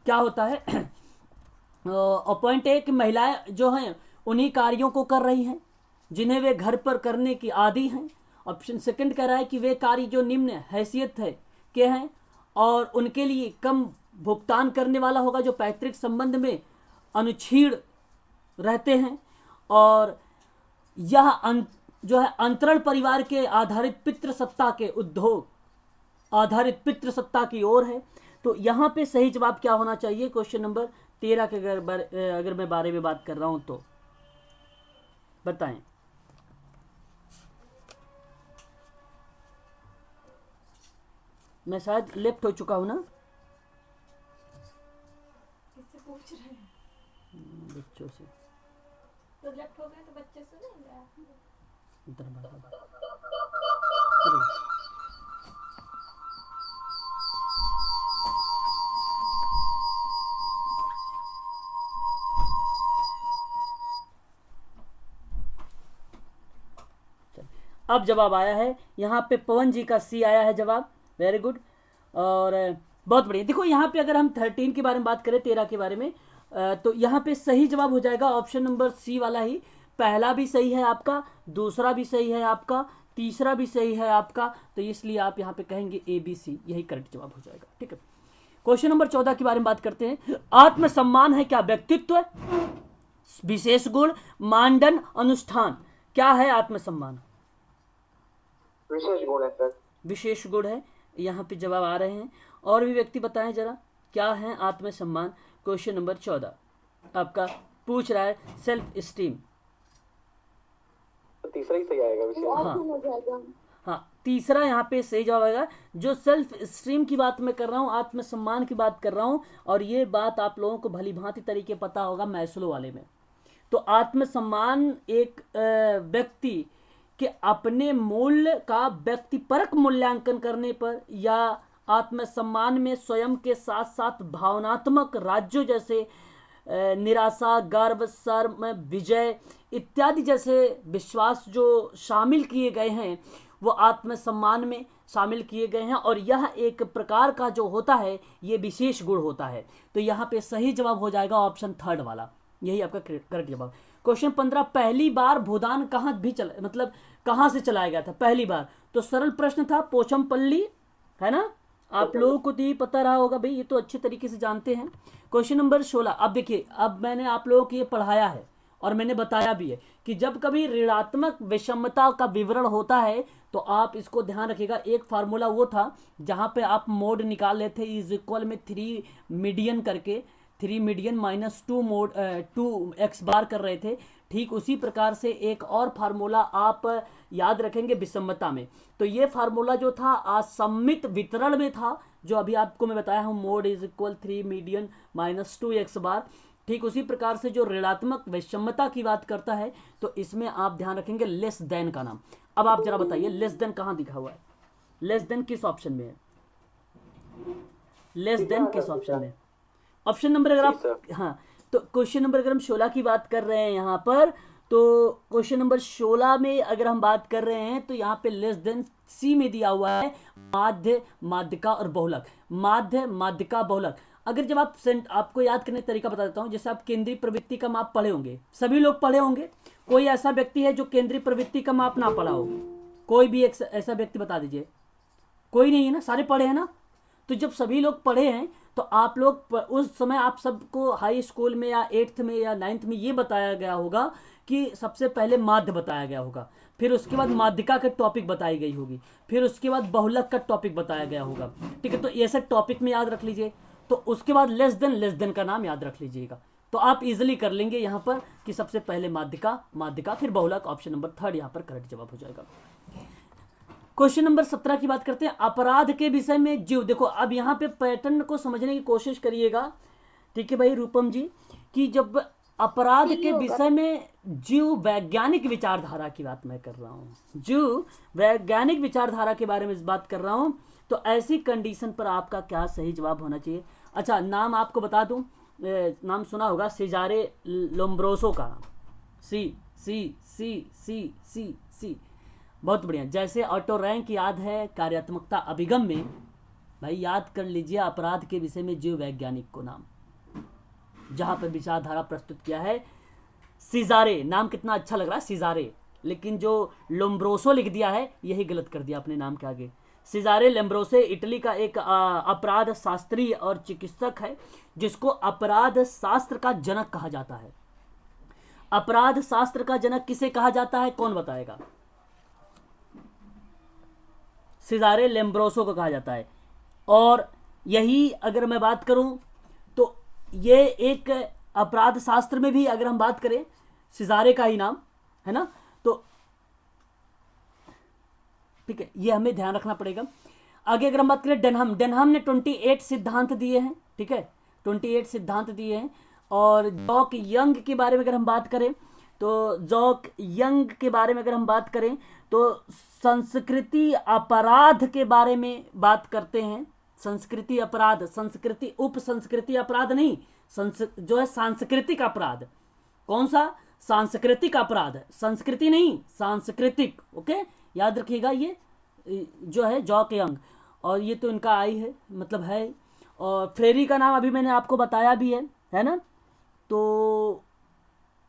क्या होता है? पॉइंट ए कि महिलाएं जो हैं उन्हीं कार्यों को कर रही हैं जिन्हें वे घर पर करने की आदी हैं। ऑप्शन सेकंड कह रहा है कि वे कार्य जो निम्न हैसियत है के हैं और उनके लिए कम भुगतान करने वाला होगा, जो पैतृक संबंध में अनुच्छीण रहते हैं। और यह जो है अंतरण परिवार के आधारित पितृसत्ता के उद्योग आधारित पितृसत्ता की ओर है। तो यहाँ पे सही जवाब क्या होना चाहिए? क्वेश्चन नंबर 13 के अगर मैं बारे में बात कर रहा हूं तो बताएं। मैं शायद लेफ्ट हो चुका हूं ना? किससे पूछ रहे हैं? बच्चों से। तो लेफ्ट हो गए तो बच्चे सुनेंगे आप? इधर बात। अब जवाब आया है यहाँ पे, पवन जी का सी आया है जवाब, वेरी गुड और बहुत बढ़िया। देखो यहाँ पे अगर हम 13 के बारे में बात करें, 13 के बारे में, तो यहाँ पे सही जवाब हो जाएगा ऑप्शन नंबर सी वाला ही। पहला भी सही है आपका, दूसरा भी सही है आपका, तीसरा भी सही है आपका, तो इसलिए आप यहाँ पे कहेंगे ए बी सी, यही करेक्ट जवाब हो जाएगा, ठीक है। क्वेश्चन नंबर 14 के बारे में बात करते हैं। आत्मसम्मान है क्या? व्यक्तित्व, विशेष गुण, मानदंड, अनुष्ठान। क्या है आत्मसम्मान? विशेष गुण है सर। विशेष गुण है, यहाँ पे जवाब आ रहे हैं। और भी व्यक्ति बताएं जरा क्या है आत्मसम्मान। क्वेश्चन नंबर 14 आपका पूछ रहा है सेल्फ स्टीम। तीसरा ही सही आएगा विशेष। हाँ हाँ, तीसरा यहाँ पे सही जवाब आएगा। जो सेल्फ स्टीम की बात मैं कर रहा हूँ, आत्मसम्मान की बात कर रहा हूँ, और ये बात आप लोगों को भली भांति तरीके पता होगा मैस्लो वाले में। तो आत्मसम्मान एक व्यक्ति कि अपने मूल्य का व्यक्तिपरक मूल्यांकन करने पर, या आत्मसम्मान में स्वयं के साथ साथ भावनात्मक राज्यों जैसे निराशा, गर्व, शर्म, विजय इत्यादि जैसे विश्वास जो शामिल किए गए हैं वो आत्मसम्मान में शामिल किए गए हैं, और यह एक प्रकार का जो होता है ये विशेष गुण होता है। तो यहाँ पे सही जवाब हो जाएगा ऑप्शन थर्ड वाला, यही आपका करेक्ट जवाब। क्वेश्चन 15, पहली बार भूदान कहाँ भी चला, मतलब कहाँ से चलाया गया था पहली बार? तो सरल प्रश्न था, पोचमपल्ली, है ना? आप लोगों को तो ये पता रहा होगा भाई, ये तो अच्छे तरीके से जानते हैं। क्वेश्चन नंबर 16, अब देखिए, अब मैंने आप लोगों को ये पढ़ाया है और मैंने बताया भी है कि जब कभी ऋणात्मक विषमता का विवरण होता है तो आप इसको ध्यान रखिएगा। एक फार्मूला वो था जहां पे आप मोड निकाल लेते, इज इक्वल में 3 मीडियन करके, 3 मीडियन माइनस 2 मोड 2 एक्स बार कर रहे थे। ठीक उसी प्रकार से एक और फार्मूला आप याद रखेंगे विषमता में। तो ये फार्मूला जो था असम्मित वितरण में था, जो अभी आपको मैं बताया हूँ, mode is equal 3 median minus 2 X bar. ठीक उसी प्रकार से जो ऋणात्मक विषमता की बात करता है तो इसमें आप ध्यान रखेंगे लेस देन का नाम। अब आप जरा बताइए लेस देन कहाँ दिखा हुआ है? लेस देन किस ऑप्शन में है? लेस देन किस ऑप्शन में? ऑप्शन नंबर अगर आप, हाँ, तो क्वेश्चन नंबर अगर हम 16 की बात कर रहे हैं यहाँ पर, तो क्वेश्चन नंबर 16 में अगर हम बात कर रहे हैं तो यहाँ पे लेस देन सी में दिया हुआ है माध्य, माध्यिका और बहुलक। माध्य, माध्यिका, बहुलक। अगर जब आप आपको याद करने का तरीका बता देता हूँ, जैसे आप केंद्रीय प्रवृत्ति का माप पढ़े होंगे, सभी लोग पढ़े होंगे, कोई ऐसा व्यक्ति है जो केंद्रीय प्रवृत्ति का माप ना पढ़ा हो? कोई भी एक ऐसा व्यक्ति बता दीजिए। कोई नहीं है ना, सारे पढ़े हैं ना? तो जब सभी लोग पढ़े हैं तो आप लोग उस समय आप सबको हाई स्कूल में या 8th में या 9th में ये बताया गया होगा कि सबसे पहले माध्य बताया गया होगा, फिर उसके बाद माध्यिका का टॉपिक बताई गई होगी, फिर उसके बाद बहुलक का टॉपिक बताया गया होगा। ठीक है, तो ऐसा टॉपिक में याद रख लीजिए। तो उसके बाद लेस देन का नाम याद रख लीजिएगा, तो आप इजिली कर लेंगे यहाँ पर कि सबसे पहले माध्यिका, माध्यिका फिर बहुलक। ऑप्शन नंबर 3 यहाँ पर करेक्ट जवाब हो जाएगा। क्वेश्चन नंबर 17 की बात करते हैं, अपराध के विषय में जीव। देखो अब यहाँ पे पैटर्न को समझने की कोशिश करिएगा, ठीक है भाई रूपम जी, कि जब अपराध के विषय में जीव वैज्ञानिक विचारधारा की बात मैं कर रहा हूँ, जीव वैज्ञानिक विचारधारा के बारे में इस बात कर रहा हूँ, तो ऐसी कंडीशन पर आपका क्या सही जवाब होना चाहिए? अच्छा, नाम आपको बता दूं, नाम सुना होगा सेजारे लोम्ब्रोसो का नाम। सी सी सी सी सी सी बहुत बढ़िया। जैसे ऑटो रैंक याद है कार्यात्मकता अभिगम में, भाई याद कर लीजिए अपराध के विषय में जीव वैज्ञानिक को नाम, जहां पर विचारधारा प्रस्तुत किया है सीजारे। नाम कितना अच्छा लग रहा है सीजारे, लेकिन जो लोम्ब्रोसो लिख दिया है यही गलत कर दिया अपने नाम के आगे। सीजारे लोम्ब्रोसो इटली का एक अपराध शास्त्री और चिकित्सक है, जिसको अपराध शास्त्र का जनक कहा जाता है। अपराध शास्त्र का जनक किसे कहा जाता है, कौन बताएगा? सीजारे लोम्ब्रोसो को कहा जाता है। और यही अगर मैं बात करूं तो ये एक अपराध शास्त्र में भी अगर हम बात करें सीजारे का ही नाम है ना, तो ठीक है, ये हमें ध्यान रखना पड़ेगा। आगे अगर हम बात करें डेनहम ने 28 सिद्धांत दिए हैं, ठीक है, 28 सिद्धांत दिए हैं। और जॉक यंग के बारे में अगर हम बात करें तो जॉक यंग के बारे में अगर हम बात करें तो संस्कृति अपराध के बारे में बात करते हैं। संस्कृति अपराध, संस्कृति उप संस्कृति अपराध नहीं, जो है सांस्कृतिक अपराध। कौन सा? सांस्कृतिक अपराध, संस्कृति नहीं सांस्कृतिक। ओके, याद रखिएगा ये जो है जॉक यंग, और ये तो इनका आई है मतलब है। और फ्रेरी का नाम अभी मैंने आपको बताया भी है ना। तो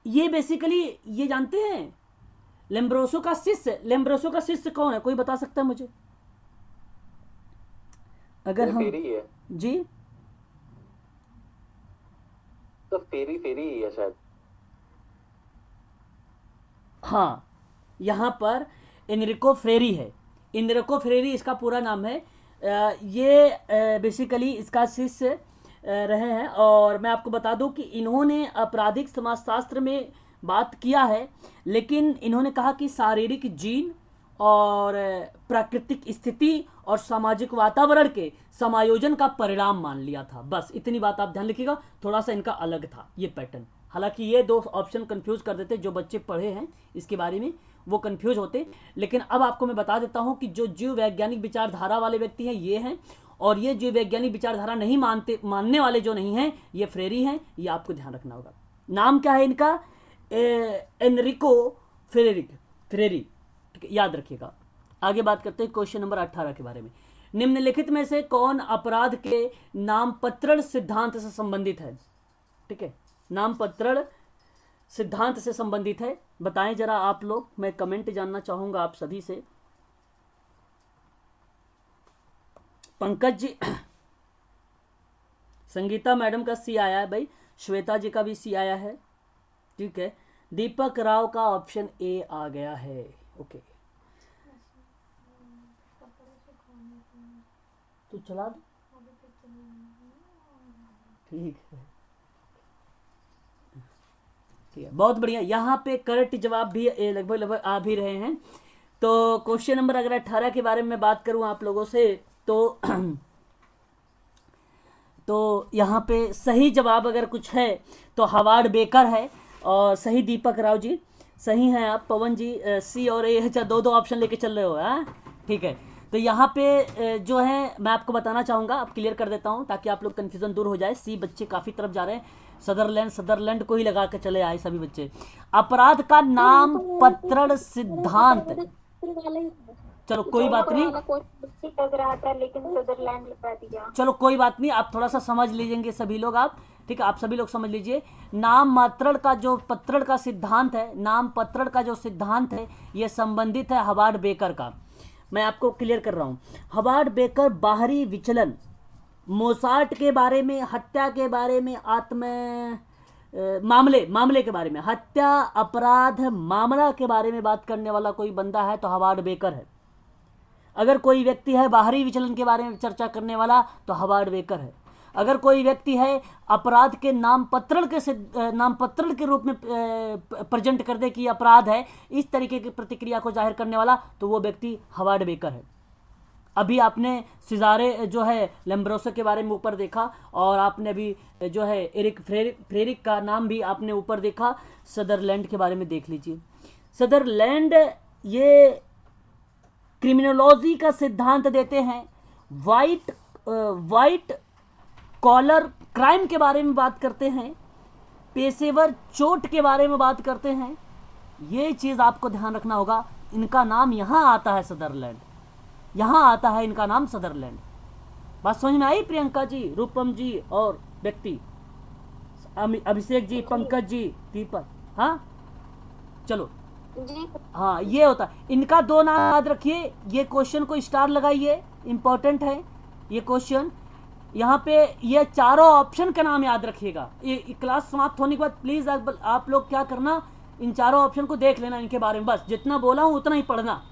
ये बेसिकली ये जानते हैं लोम्ब्रोसो का शिष्य, लोम्ब्रोसो का शिष्य कौन है, कोई बता सकता है मुझे? अगर हम है। जी तो फेरी ही है शायद। हाँ, यहाँ पर एनरिको फ्रेरी है, एनरिको फ्रेरी इसका पूरा नाम है। ये बेसिकली इसका शिष्य रहे हैं। और मैं आपको बता दूं कि इन्होंने आपराधिक समाजशास्त्र में बात किया है, लेकिन इन्होंने कहा कि शारीरिक जीन और प्राकृतिक स्थिति और सामाजिक वातावरण के समायोजन का परिणाम मान लिया था। बस इतनी बात आप ध्यान रखिएगा, थोड़ा सा इनका अलग था ये पैटर्न। हालांकि ये दो ऑप्शन कंफ्यूज कर देते, जो बच्चे पढ़े हैं इसके बारे में वो कंफ्यूज होते। लेकिन अब आपको मैं बता देता हूं कि जो जीव वैज्ञानिक विचारधारा वाले व्यक्ति हैं ये हैं, और ये जो वैज्ञानिक विचारधारा नहीं मानने वाले जो नहीं हैं, ये फ्रेरी हैं, ये आपको ध्यान रखना होगा। नाम क्या है इनका? एनरिको फ्रेरी। ठीक है, याद रखिएगा। आगे बात करते हैं क्वेश्चन नंबर 18 के बारे में। निम्नलिखित में से कौन अपराध के नामपत्रण सिद्धांत से संबंधित है? ठीक है, नामपत्रण सिद्धांत से संबंधित है, बताएं जरा आप लोग। मैं कमेंट जानना चाहूंगा आप सभी से। पंकज जी, संगीता मैडम का सी आया है भाई, श्वेता जी का भी सी आया है। ठीक है, दीपक राव का ऑप्शन ए आ गया है। ओके, तो चला दो। ठीक है, ठीक है, बहुत बढ़िया। यहाँ पे करेक्ट जवाब भी लगभग आ भी रहे हैं। तो क्वेश्चन नंबर अगर 18 के बारे में बात करूं आप लोगों से, तो यहाँ पे सही जवाब अगर कुछ है तो हवार्ड बेकर है, और सही दीपक राव जी सही हैं आप। पवन जी सी और ए, अच्छा दो ऑप्शन लेके चल रहे हो। हाँ ठीक है, तो यहाँ पे जो है मैं आपको बताना चाहूँगा, आप क्लियर कर देता हूँ ताकि आप लोग कन्फ्यूज़न दूर हो जाए। सी बच्चे काफ़ी तरफ जा रहे हैं, सदरलैंड को ही लगा के चले आए सभी बच्चे। अपराध का नाम पत्रण सिद्धांत, चलो कोई बात नहीं, लग रहा था लेकिन सदरलैंड लगा दिया। चलो कोई बात नहीं, आप थोड़ा सा समझ लीजिएंगे सभी लोग आप। ठीक है, आप सभी लोग समझ लीजिए। नाम मात्रण का जो पत्रण का सिद्धांत है, नाम पत्रण का जो सिद्धांत है, ये संबंधित है हवार्ड बेकर का। मैं आपको क्लियर कर रहा हूँ। हवार्ड बेकर बाहरी विचलन, मोसार्ट के बारे में, हत्या के बारे में, मामले के बारे में, हत्या अपराध मामला के बारे में बात करने वाला कोई बंदा है तो हवार्ड बेकर है। अगर कोई व्यक्ति है बाहरी विचलन के बारे में चर्चा करने वाला तो हवार्ड बेकर है। अगर कोई व्यक्ति है अपराध के नामपत्रण के रूप में प्रेजेंट कर दे कि अपराध है, इस तरीके की प्रतिक्रिया को जाहिर करने वाला, तो वो व्यक्ति हवार्ड बेकर है। अभी आपने सिजारे जो है लैम्ब्रोसो के बारे में ऊपर देखा, और आपने अभी जो है एरिक फ्रेरिक का नाम भी आपने ऊपर देखा। सदरलैंड के बारे में देख लीजिए। सदरलैंड ये क्रिमिनोलॉजी का सिद्धांत देते हैं। वाइट कॉलर क्राइम के बारे में बात करते हैं, पेशेवर चोट के बारे में बात करते हैं। ये चीज़ आपको ध्यान रखना होगा। इनका नाम यहाँ आता है सदरलैंड, यहाँ आता है इनका नाम सदरलैंड। बात समझ में आई प्रियंका जी, रूपम जी और व्यक्ति, अभिषेक जी, पंकज जी, दीपक? हाँ चलो जी हाँ, ये होता है। इनका दो नाम याद रखिए, ये क्वेश्चन को स्टार लगाइए, इंपॉर्टेंट है ये क्वेश्चन। यहाँ पे ये चारों ऑप्शन का नाम याद रखिएगा। ये क्लास समाप्त होने के बाद प्लीज आप लोग क्या करना, इन चारों ऑप्शन को देख लेना, इनके बारे में बस जितना बोला हूँ उतना ही पढ़ना।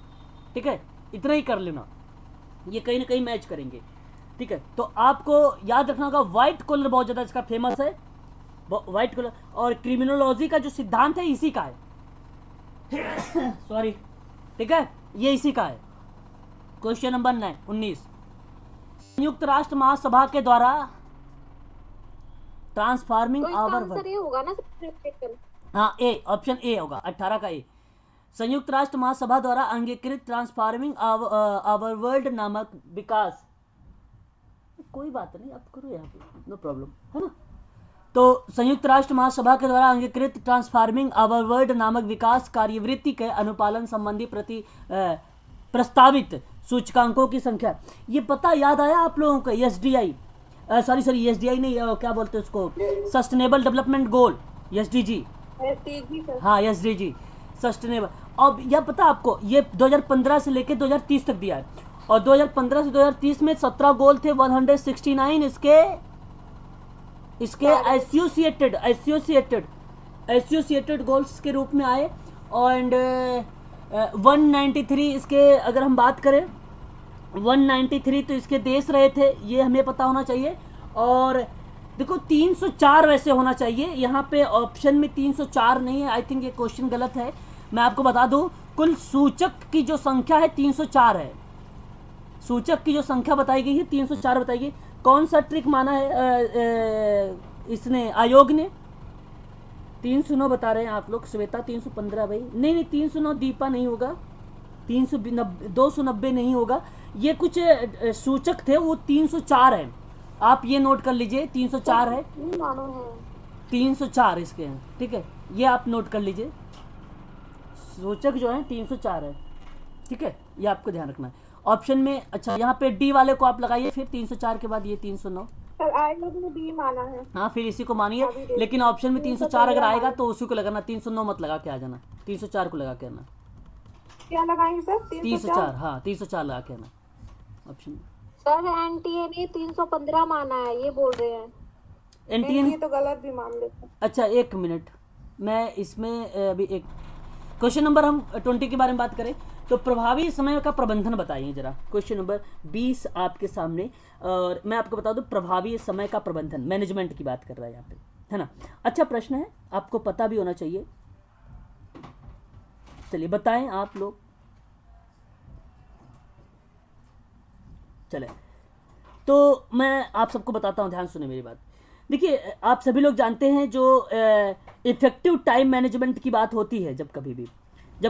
ठीक है, इतना ही कर लेना, ये कहीं ना कहीं मैच करेंगे। ठीक है, तो आपको याद रखना होगा व्हाइट कॉलर बहुत ज़्यादा इसका फेमस है, व्हाइट कॉलर। और क्रिमिनोलॉजी का जो सिद्धांत है इसी का है सॉरी। ठीक है, ये इसी का है। क्वेश्चन नंबर 19, संयुक्त राष्ट्र महासभा के द्वारा ट्रांसफॉर्मिंग आवर वर्ल्ड, ये होगा ना सर? हाँ ए, ऑप्शन ए होगा 18 का ए। संयुक्त राष्ट्र महासभा द्वारा अंगीकृत ट्रांसफॉर्मिंग आवर वर्ल्ड नामक विकास, कोई बात नहीं आप करो यहाँ पे, नो प्रॉब्लम है ना। तो संयुक्त राष्ट्र महासभा के द्वारा अंगीकृत ट्रांसफॉर्मिंग आवर वर्ल्ड नामक विकास कार्यवृत्ति के अनुपालन संबंधी प्रस्तावित सूचकांकों की संख्या, ये पता याद आया आप लोगों को? SDI SDI नहीं, क्या बोलते हैं उसको, सस्टेनेबल डेवलपमेंट गोल, SDG। हाँ SDG सस्टेनेबल। अब यह पता आपको, ये 2015 से लेके 2030 तक दिया है, और 2015 से 2030 में 17 गोल थे, 169 इसके एसोसिएटेड गोल्स के रूप में आए, एंड 193 इसके, अगर हम बात करें 193 तो इसके देश रहे थे, ये हमें पता होना चाहिए। और देखो 304 वैसे होना चाहिए, यहाँ पे ऑप्शन में 304 नहीं है। आई थिंक ये क्वेश्चन गलत है। मैं आपको बता दूं, कुल सूचक की जो संख्या है 304 है। सूचक की जो संख्या बताई गई है 304 बताई गई। कौन सा ट्रिक माना है इसने, आयोग ने? 309 बता रहे हैं आप लोग। श्वेता 315 भाई, नहीं 309 दीपा नहीं होगा, 290 नहीं होगा, ये कुछ सूचक थे, वो 304 है, आप ये नोट कर लीजिए, 304 है, नहीं मानो है 304 इसके हैं, ठीक है, ये आप नोट कर लीजिए, सूचक जो है 304 है, ठीक है, ये आपको ध्यान रखना है। ऑप्शन में अच्छा यहाँ पे डी वाले को आप लगाइए, फिर 304 के बाद ये 309, सर आई लोग ने बी माना है। हाँ फिर इसी को मानिए, लेकिन ऑप्शन में 304 अगर आएगा तो उसी को लगाना, 309 मत लगा के आ जाना, 304 को लगा के आना, क्या लगाएंगे सर? 304, हाँ 304 लगा के आना ऑप्शन में। सर एनटीए ने 315 माना है, ये बोल रहे हैं। एनटीएन ये तो गलत भी मान लेते हैं। अच्छा एक मिनट, मैं इसमें अभी एक क्वेश्चन नंबर हम 20 के बारे में बात करें तो प्रभावी समय का प्रबंधन बताइए जरा, क्वेश्चन नंबर 20 आपके सामने, और मैं आपको बता दूं प्रभावी समय का प्रबंधन, मैनेजमेंट की बात कर रहा है यहाँ पे, है ना। अच्छा प्रश्न है, आपको पता भी होना चाहिए, चलिए बताएं आप लोग। चले तो मैं आप सबको बताता हूं, ध्यान सुने मेरी बात। देखिए आप सभी लोग जानते हैं जो इफेक्टिव टाइम मैनेजमेंट की बात होती है, जब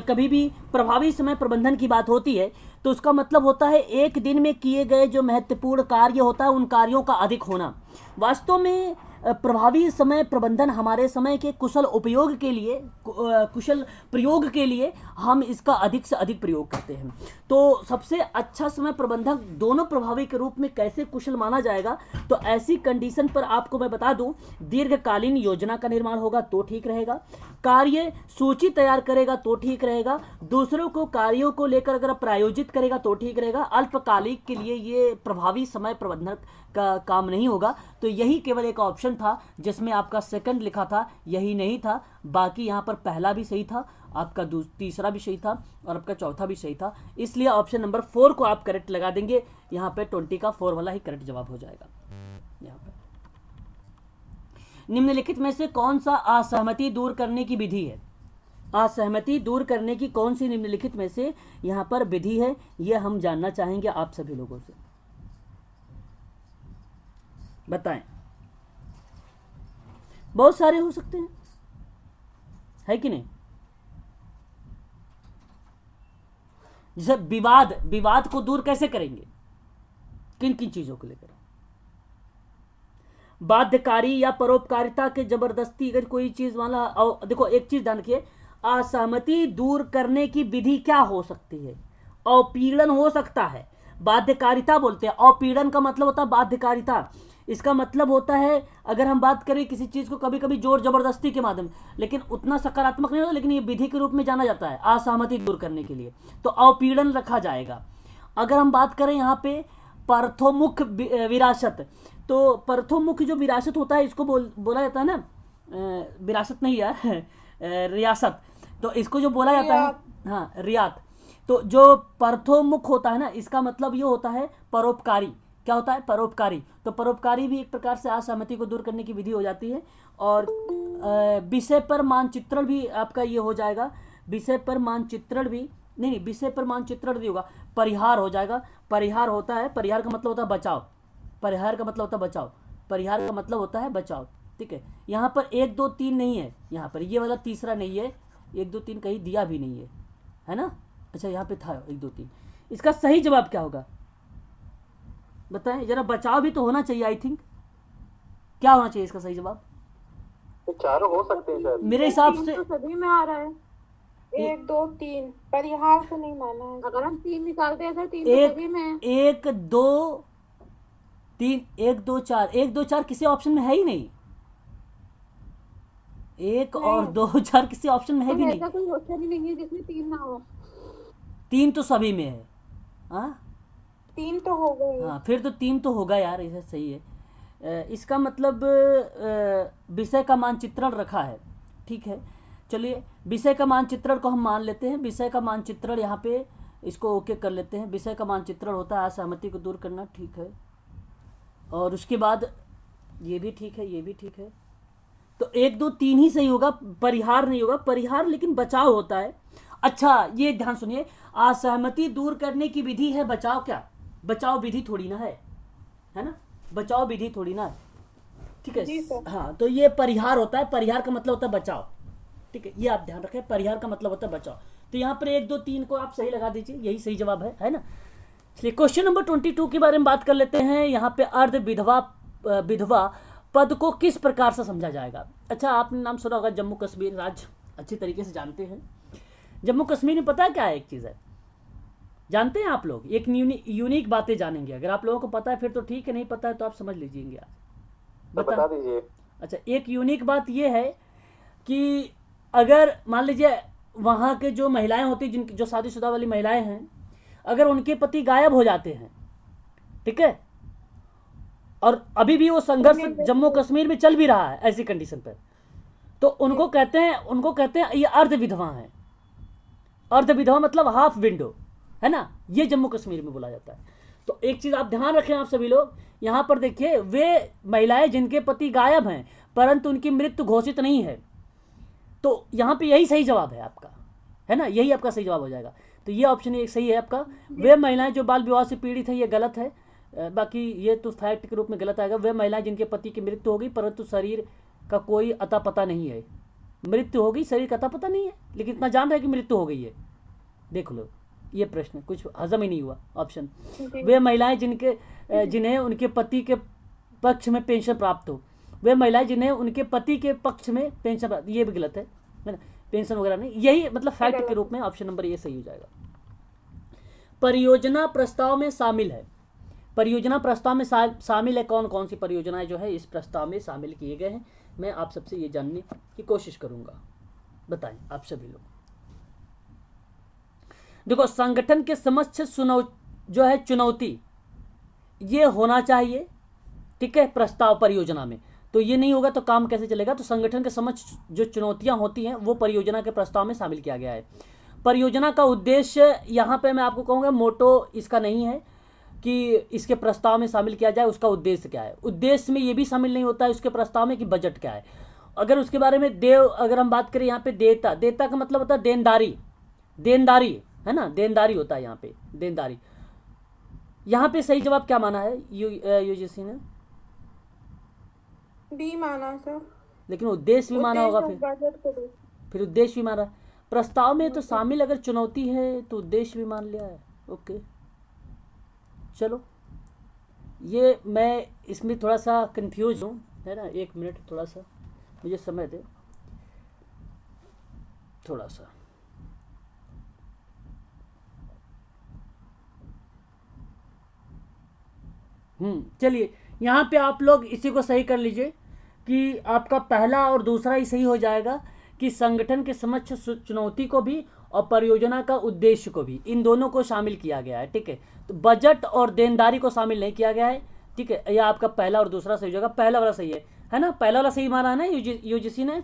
कभी भी प्रभावी समय प्रबंधन की बात होती है तो उसका मतलब होता है एक दिन में किए गए जो महत्वपूर्ण कार्य होता है उन कार्यों का अधिक होना। वास्तव में प्रभावी समय प्रबंधन हमारे समय के कुशल उपयोग के लिए, कुशल प्रयोग के लिए हम इसका अधिक से अधिक प्रयोग करते हैं। तो सबसे अच्छा समय प्रबंधक दोनों प्रभावी के रूप में कैसे कुशल माना जाएगा, तो ऐसी कंडीशन पर आपको मैं बता दूं, दीर्घकालीन योजना का निर्माण होगा तो ठीक रहेगा, कार्य सूची तैयार करेगा तो ठीक रहेगा, दूसरों को कार्यों को लेकर अगर प्रायोजित करेगा तो ठीक रहेगा। अल्पकालिक के लिए ये प्रभावी समय प्रबंधन का काम नहीं होगा। तो यही केवल एक ऑप्शन था जिसमें आपका सेकंड लिखा था, यही नहीं था, बाकी यहाँ पर पहला भी सही था, आपका तीसरा भी सही था और आपका चौथा भी सही था, इसलिए ऑप्शन नंबर 4 को आप करेक्ट लगा देंगे। यहाँ पे 20 का 4 वाला ही करेक्ट जवाब हो जाएगा। यहाँ पे निम्नलिखित में से कौन सा असहमति दूर करने की विधि है, असहमति दूर करने की कौन सी निम्नलिखित में से यहाँ पर विधि है, ये हम जानना चाहेंगे आप सभी लोगों से, बताएं। बहुत सारे हो सकते हैं, है कि नहीं। जैसे विवाद को दूर कैसे करेंगे, किन किन चीजों को लेकर, बाध्यकारी या परोपकारिता के जबरदस्ती अगर कोई चीज वाला। और देखो एक चीज ध्यान रखिए, असहमति दूर करने की विधि क्या हो सकती है, अपीड़न हो सकता है, बाध्यकारिता बोलते हैं, अपीड़न का मतलब होता है बाध्यकारिता, इसका मतलब होता है अगर हम बात करें किसी चीज को कभी कभी जोर जबरदस्ती के माध्यम, लेकिन उतना सकारात्मक नहीं होता, लेकिन ये विधि के रूप में जाना जाता है असहमति दूर करने के लिए, तो अपीड़न रखा जाएगा। अगर हम बात करें यहाँ पे पार्थोमुख विरासत, तो पार्थोमुख जो विरासत होता है इसको बोला जाता है ना, विरासत नहीं यार रियासत, तो इसको जो बोला जाता है, हाँ रियात, तो जो पार्थोमुख होता है ना, इसका मतलब ये होता है परोपकारी। क्या होता है, परोपकारी। तो परोपकारी भी एक प्रकार से असहमति को दूर करने की विधि हो जाती है। और विषय पर मानचित्रण भी आपका ये हो जाएगा, विषय पर मानचित्रण भी नहीं, विषय पर मानचित्रण नहीं होगा, परिहार हो जाएगा। परिहार होता है, परिहार का मतलब होता है बचाव, परिहार का मतलब होता है बचाव, परिहार का मतलब होता है बचाव, ठीक है। यहाँ पर 1 2 3 नहीं है, यहाँ पर ये वाला तीसरा नहीं है, 1 2 3 कहीं दिया भी नहीं है ना। अच्छा यहाँ पे था 1 2 3, इसका सही जवाब क्या होगा बताएं जरा, बचाव भी तो होना चाहिए आई थिंक, क्या होना चाहिए इसका सही जवाब? तो चारों हो सकते हैं सर, मेरे हिसाब से तो सभी में आ रहा है, 1 2 3 परिहार से नहीं माना है। अगर हम 3 निकालते हैं सर, 3 तो सभी में है। 1 2 3 1 2 4, 1 2 4 किसी ऑप्शन में है ही नहीं, 1 और 2 4 किसी ऑप्शन में है भी नहीं, ऐसा कोई ऑप्शन ही नहीं है जिसमें 3 ना हो। 3 तो सभी में है, हाँ 3 तो हो गए। हाँ फिर तो 3 तो होगा यार, ये सही है। इसका मतलब विषय का मानचित्रण रखा है, ठीक है। चलिए विषय का मानचित्रण को हम मान लेते हैं, विषय का मानचित्रण यहाँ पे इसको ओके कर लेते हैं। विषय का मानचित्रण होता है असहमति को दूर करना, ठीक है। और उसके बाद ये भी ठीक है, ये भी ठीक है, तो 1 2 3 ही सही होगा, परिहार नहीं होगा, परिहार लेकिन बचाव होता है। अच्छा ये ध्यान सुनिए, असहमति दूर करने की विधि है बचाव, क्या बचाव विधि थोड़ी ना है ना, बचाव विधि थोड़ी ना है, ठीक है। हाँ तो ये परिहार होता है, परिहार का मतलब होता है बचाव, ठीक है, ये आप ध्यान रखें, परिहार का मतलब होता है बचाव। तो यहाँ पर 1 2 3 को आप सही लगा दीजिए, यही सही जवाब है ना। चलिए क्वेश्चन नंबर 22 के बारे में बात कर लेते हैं। यहाँ पे अर्ध विधवा पद को किस प्रकार से समझा जाएगा। अच्छा, आपने नाम सुना होगा जम्मू कश्मीर राज्य, अच्छी तरीके से जानते हैं। जम्मू कश्मीर में पता है क्या है, एक चीज़ है, जानते हैं आप लोग, एक यूनिक बातें जानेंगे। अगर आप लोगों को पता है फिर तो ठीक है, नहीं पता है तो आप समझ लीजिएंगे। आज बता दीजिए। अच्छा, एक यूनिक बात यह है कि अगर मान लीजिए वहाँ के जो महिलाएं होती हैं, जिनकी जो शादीशुदा वाली महिलाएं हैं, अगर उनके पति गायब हो जाते हैं, ठीक है, और अभी भी वो संघर्ष जम्मू कश्मीर में चल भी रहा है ऐसी कंडीशन पर, तो उनको कहते हैं ये अर्ध विधवा है। अर्ध विधवा मतलब हाफ विंडो, है ना, ये जम्मू कश्मीर में बोला जाता है। तो एक चीज आप ध्यान रखें आप सभी लोग, यहां पर देखिए, वे महिलाएं जिनके पति गायब हैं परंतु उनकी मृत्यु घोषित नहीं है, तो यहां पे यही सही जवाब है आपका, है ना, यही आपका सही जवाब हो जाएगा। तो ये ऑप्शन एक सही है आपका। वे महिलाएं जो बाल विवाह से पीड़ित है, ये गलत है, बाकी ये तो फैक्ट के रूप में गलत आएगा। वे महिलाएं जिनके पति की मृत्यु हो गई परंतु शरीर का कोई अता पता नहीं है। मृत्यु हो गई, शरीर का अता पता नहीं है, लेकिन इतना जान रहे हैं कि मृत्यु हो गई है। देख लो, ये प्रश्न कुछ हजम ही नहीं हुआ ऑप्शन। वे महिलाएं जिन्हें उनके पति के पक्ष में पेंशन प्राप्त हो, वे महिलाएं जिन्हें उनके पति के पक्ष में पेंशन प्राप्त, ये भी गलत है ना, पेंशन वगैरह नहीं, यही मतलब फैक्ट के रूप में ऑप्शन नंबर ये सही हो जाएगा। परियोजना प्रस्ताव में शामिल है। परियोजना प्रस्ताव में शामिल है, कौन कौन सी परियोजनाएं जो है इस प्रस्ताव में शामिल किए गए हैं, मैं आप सबसे ये जानने की कोशिश करूंगा। बताएं आप सभी लोग। देखो, संगठन के समक्ष जो है चुनौती, ये होना चाहिए, ठीक है, प्रस्ताव परियोजना में। तो ये नहीं होगा तो काम कैसे चलेगा। तो संगठन के समक्ष जो चुनौतियां होती हैं वो परियोजना के प्रस्ताव में शामिल किया गया है। परियोजना का उद्देश्य, यहाँ पे मैं आपको कहूँगा मोटो इसका नहीं है कि इसके प्रस्ताव में शामिल किया जाए, उसका उद्देश्य क्या है। उद्देश्य में ये भी शामिल नहीं होता है उसके प्रस्ताव में कि बजट क्या है। अगर उसके बारे में अगर हम बात करें यहाँ पे देता का मतलब होता है देनदारी, है ना, देनदारी होता है यहाँ पे, देनदारी। यहाँ पे सही जवाब क्या माना है यूजीसी ने? बी माना सर। लेकिन उद्देश्य भी माना होगा, फिर उद्देश्य भी माना। प्रस्ताव में तो शामिल अगर चुनौती है तो उद्देश्य भी मान लिया है। ओके, चलो, ये मैं इसमें थोड़ा सा कंफ्यूज हूँ, है ना, 1 मिनट थोड़ा सा मुझे समय दे, थोड़ा सा। चलिए, यहाँ पे आप लोग इसी को सही कर लीजिए कि आपका पहला और दूसरा ही सही हो जाएगा कि संगठन के समक्ष चुनौती को भी और परियोजना का उद्देश्य को भी, इन दोनों को शामिल किया गया है, ठीक है। तो बजट और देनदारी को शामिल नहीं किया गया है, ठीक है। यह आपका पहला और दूसरा सही हो जाएगा। पहला वाला सही है ना, पहला वाला सही माना है ना यूजीसी ने,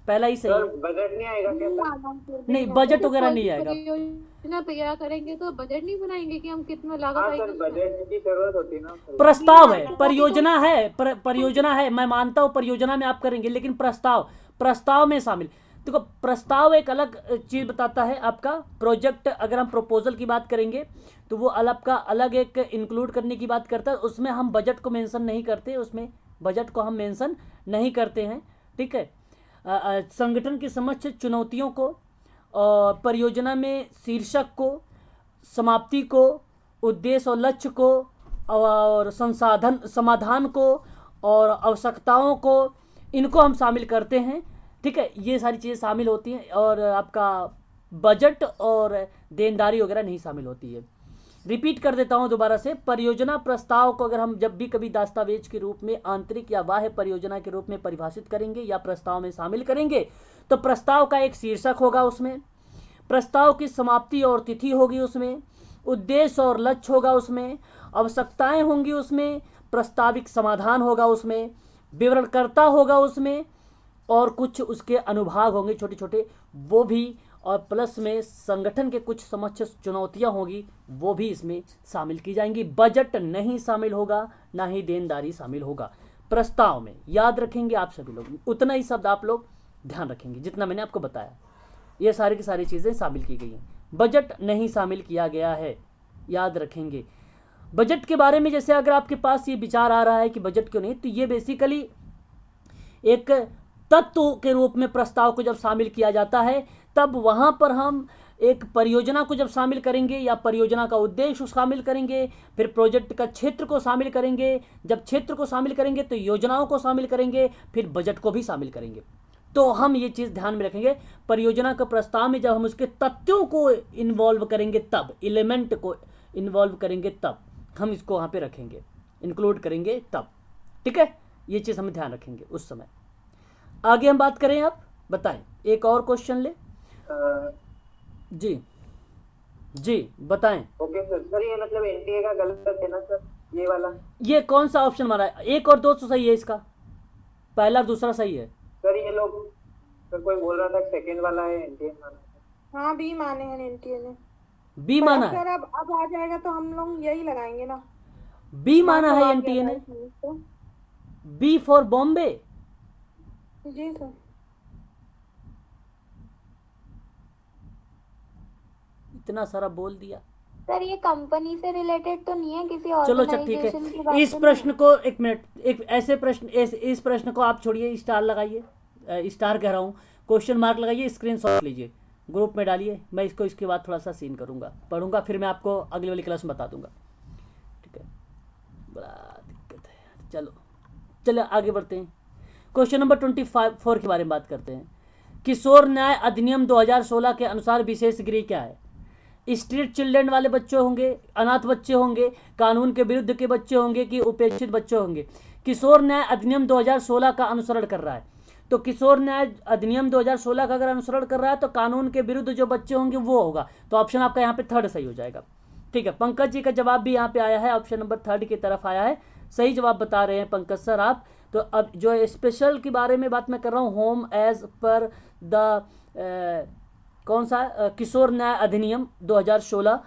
पहला ही सही है। बजट नहीं आएगा क्या? नहीं, बजट वगैरह नहीं आएगा। परियोजना तैयार करेंगे तो बजट नहीं बनाएंगे कि हम कितना लागत आएगी। बजट की जरूरत होती है ना। प्रस्ताव है, परियोजना है, परियोजना है, मैं मानता हूँ परियोजना में आप करेंगे, लेकिन प्रस्ताव में शामिल। देखो, प्रस्ताव एक अलग चीज बताता है आपका। प्रोजेक्ट, अगर हम प्रपोजल की बात करेंगे तो वो अलग एक इंक्लूड करने की बात करता है, उसमें हम बजट को मेंशन नहीं करते, उसमें बजट को हम मेंशन नहीं करते हैं, ठीक है। संगठन के समक्ष चुनौतियों को और परियोजना में शीर्षक को, समाप्ति को, उद्देश्य और लक्ष्य को, और समाधान को और आवश्यकताओं को, इनको हम शामिल करते हैं, ठीक है। ये सारी चीज़ें शामिल होती हैं और आपका बजट और देनदारी वगैरह नहीं शामिल होती है। रिपीट कर देता हूं दोबारा से। परियोजना प्रस्ताव को अगर हम जब भी कभी दस्तावेज के रूप में आंतरिक या बाह्य परियोजना के रूप में परिभाषित करेंगे या प्रस्ताव में शामिल करेंगे तो प्रस्ताव का एक शीर्षक होगा, उसमें प्रस्ताव की समाप्ति और तिथि होगी, उसमें उद्देश्य और लक्ष्य होगा, उसमें आवश्यकताएं होंगी, उसमें प्रस्ताविक समाधान होगा, उसमें विवरणकर्ता होगा, उसमें और कुछ उसके अनुभाग होंगे छोटे छोटे, वो भी, और प्लस में संगठन के कुछ समक्ष चुनौतियां होगी, वो भी इसमें शामिल की जाएंगी। बजट नहीं शामिल होगा, ना ही देनदारी शामिल होगा प्रस्ताव में। याद रखेंगे आप सभी लोग, उतना ही शब्द आप लोग ध्यान रखेंगे जितना मैंने आपको बताया। ये सारी की सारी चीज़ें शामिल की गई हैं, बजट नहीं शामिल किया गया है, याद रखेंगे। बजट के बारे में जैसे अगर आपके पास ये विचार आ रहा है कि बजट क्यों नहीं, तो ये बेसिकली एक तत्व के रूप में प्रस्ताव को जब शामिल किया जाता है तब वहाँ पर हम एक परियोजना को जब शामिल करेंगे या परियोजना का उद्देश्य शामिल करेंगे, फिर प्रोजेक्ट का क्षेत्र को शामिल करेंगे, जब क्षेत्र को शामिल करेंगे तो योजनाओं को शामिल करेंगे, फिर बजट को भी शामिल करेंगे। तो हम ये चीज़ ध्यान में रखेंगे, परियोजना का प्रस्ताव में जब हम उसके तथ्यों को इन्वॉल्व करेंगे, तब एलिमेंट को इन्वॉल्व करेंगे, तब हम इसको वहाँ पे रखेंगे, इंक्लूड करेंगे तब। ठीक है, ये चीज़ हम ध्यान रखेंगे उस समय। आगे हम बात करें, आप बताएं, एक और क्वेश्चन ले। जी जी बताएं। Okay sir. सर ये मतलब एनटीए का गलत है ना सर, ये वाला? ये कौन सा ऑप्शन मारा है? 1 और 2 तो सही है, इसका पहला और दूसरा सही है। सर ये लोग, सर कोई बोल रहा था सेकंड वाला है एनटीए माना। हाँ बी माने हैं एनटीए ने। बी माना है? सर अब आ जाएगा तो हम लोग यही लगाएंगे ना। बी माना है एनटीए ने? B for Bombay? जी सर। इतना सारा बोल दिया। सर ये कंपनी से रिलेटेड तो नहीं है, किसी चलो अच्छा ठीक ऑर्गेनाइजेशन की है, बात इस तो नहीं प्रश्न को एक मिनट, एक ऐसे प्रश्न, इस प्रश्न को आप छोड़िए, स्टार लगाइए, स्टार कह रहा हूँ, क्वेश्चन मार्क लगाइए, स्क्रीनशॉट लीजिए, ग्रुप में डालिए। मैं इसको इसके बाद थोड़ा सा सीन करूँगा, पढ़ूंगा, फिर मैं आपको अगली वाली क्लास में बता दूंगा। ठीक है, बड़ा दिक्कत है। चलो आगे बढ़ते हैं। क्वेश्चन नंबर 24 के बारे में बात करते हैं। किशोर न्याय अधिनियम 2016 के अनुसार विशेष गृह क्या है? स्ट्रीट चिल्ड्रन वाले बच्चे होंगे, अनाथ बच्चे होंगे, कानून के विरुद्ध के बच्चे होंगे कि उपेक्षित बच्चे होंगे? किशोर न्याय अधिनियम 2016 का अनुसरण कर रहा है, तो किशोर न्याय अधिनियम 2016 का अगर अनुसरण कर रहा है तो कानून के विरुद्ध जो बच्चे होंगे वो होगा। तो ऑप्शन आपका यहाँ पे 3rd सही हो जाएगा। ठीक है, पंकज जी का जवाब भी यहाँ पे आया है, ऑप्शन नंबर 3rd की तरफ आया है। सही जवाब बता रहे हैं पंकज सर आप। तो अब जो स्पेशल के बारे में बात मैं कर रहा हूँ, होम एज पर द कौन सा किशोर न्याय अधिनियम 2016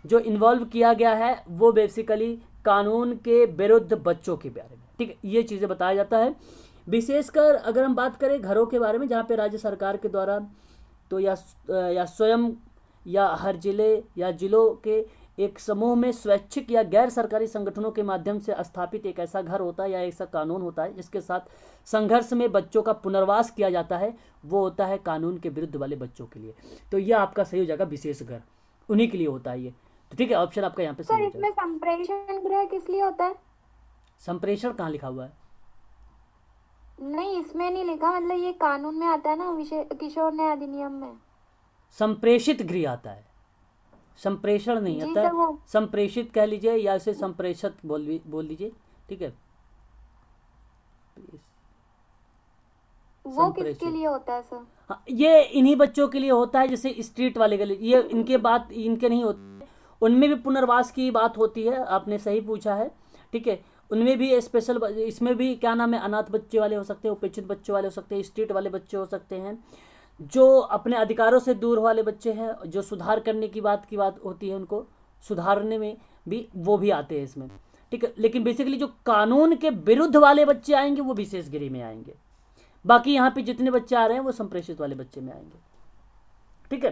जो इन्वॉल्व किया गया है वो बेसिकली कानून के विरुद्ध बच्चों के बारे में। ठीक है, ये चीज़ें बताया जाता है। विशेषकर अगर हम बात करें घरों के बारे में, जहाँ पे राज्य सरकार के द्वारा तो या स्वयं या हर जिले या जिलों के एक समूह में स्वैच्छिक या गैर सरकारी संगठनों के माध्यम से स्थापित एक ऐसा घर होता है या ऐसा कानून होता है जिसके साथ संघर्ष में बच्चों का पुनर्वास किया जाता है, वो होता है कानून के विरुद्ध वाले बच्चों के लिए। तो ये आपका सही हो जाएगा, विशेष घर उन्हीं के लिए होता है ये। तो ठीक है, ऑप्शन आपका यहाँ पे सर सही हो इसमें जाएगा। संप्रेषण गृह किस लिए होता है? संप्रेषण कहाँ लिखा हुआ है? नहीं इसमें नहीं लिखा, मतलब ये कानून में आता है ना, किशोर न्याय अधिनियम में। संप्रेषित गृह आता है, संप्रेषण नहीं जी आता सर, है। वो संप्रेषित कह लीजिए या इसे संप्रेषित बोल लीजिए। ठीक है, वो किसके लिए होता है सर? हाँ, ये इन्हीं बच्चों के लिए होता है, जैसे स्ट्रीट वाले गली, ये इनके बात इनके नहीं होते, उनमें भी पुनर्वास की बात होती है। आपने सही पूछा है। ठीक है, उनमें भी स्पेशल, इसमें भी क्या नाम है, अनाथ बच्चे वाले हो सकते हैं, उपेक्षित बच्चे वाले हो सकते हैं, स्ट्रीट वाले बच्चे हो सकते हैं, जो अपने अधिकारों से दूर वाले बच्चे हैं, जो सुधार करने की बात होती है, उनको सुधारने में भी वो भी आते हैं इसमें। ठीक है, लेकिन बेसिकली जो कानून के विरुद्ध वाले बच्चे आएंगे वो विशेष गृह में आएंगे। बाकी यहाँ पे जितने बच्चे आ रहे हैं वो संप्रेषित वाले बच्चे में आएंगे। ठीक है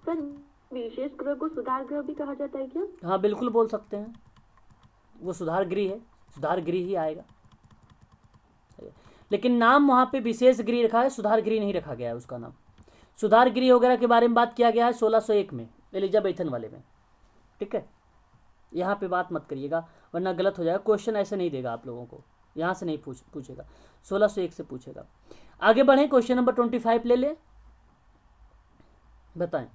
सर, विशेष गृह को सुधार गृह भी कहा जाता है क्या? हाँ बिल्कुल बोल सकते हैं, वो सुधार गृह है, सुधार गृह ही आएगा, लेकिन नाम वहाँ पे विशेष गृह रखा है, सुधार गृह नहीं रखा गया है उसका नाम। सुधार गृह वगैरह के बारे में बात किया गया है 1601 में, एलिजाबेथन वाले में। ठीक है, यहाँ पे बात मत करिएगा वरना गलत हो जाएगा, क्वेश्चन ऐसे नहीं देगा आप लोगों को, यहाँ से नहीं पूछेगा, 1601 से पूछेगा। आगे बढ़ें, क्वेश्चन नंबर 25 ले लें, बताएं।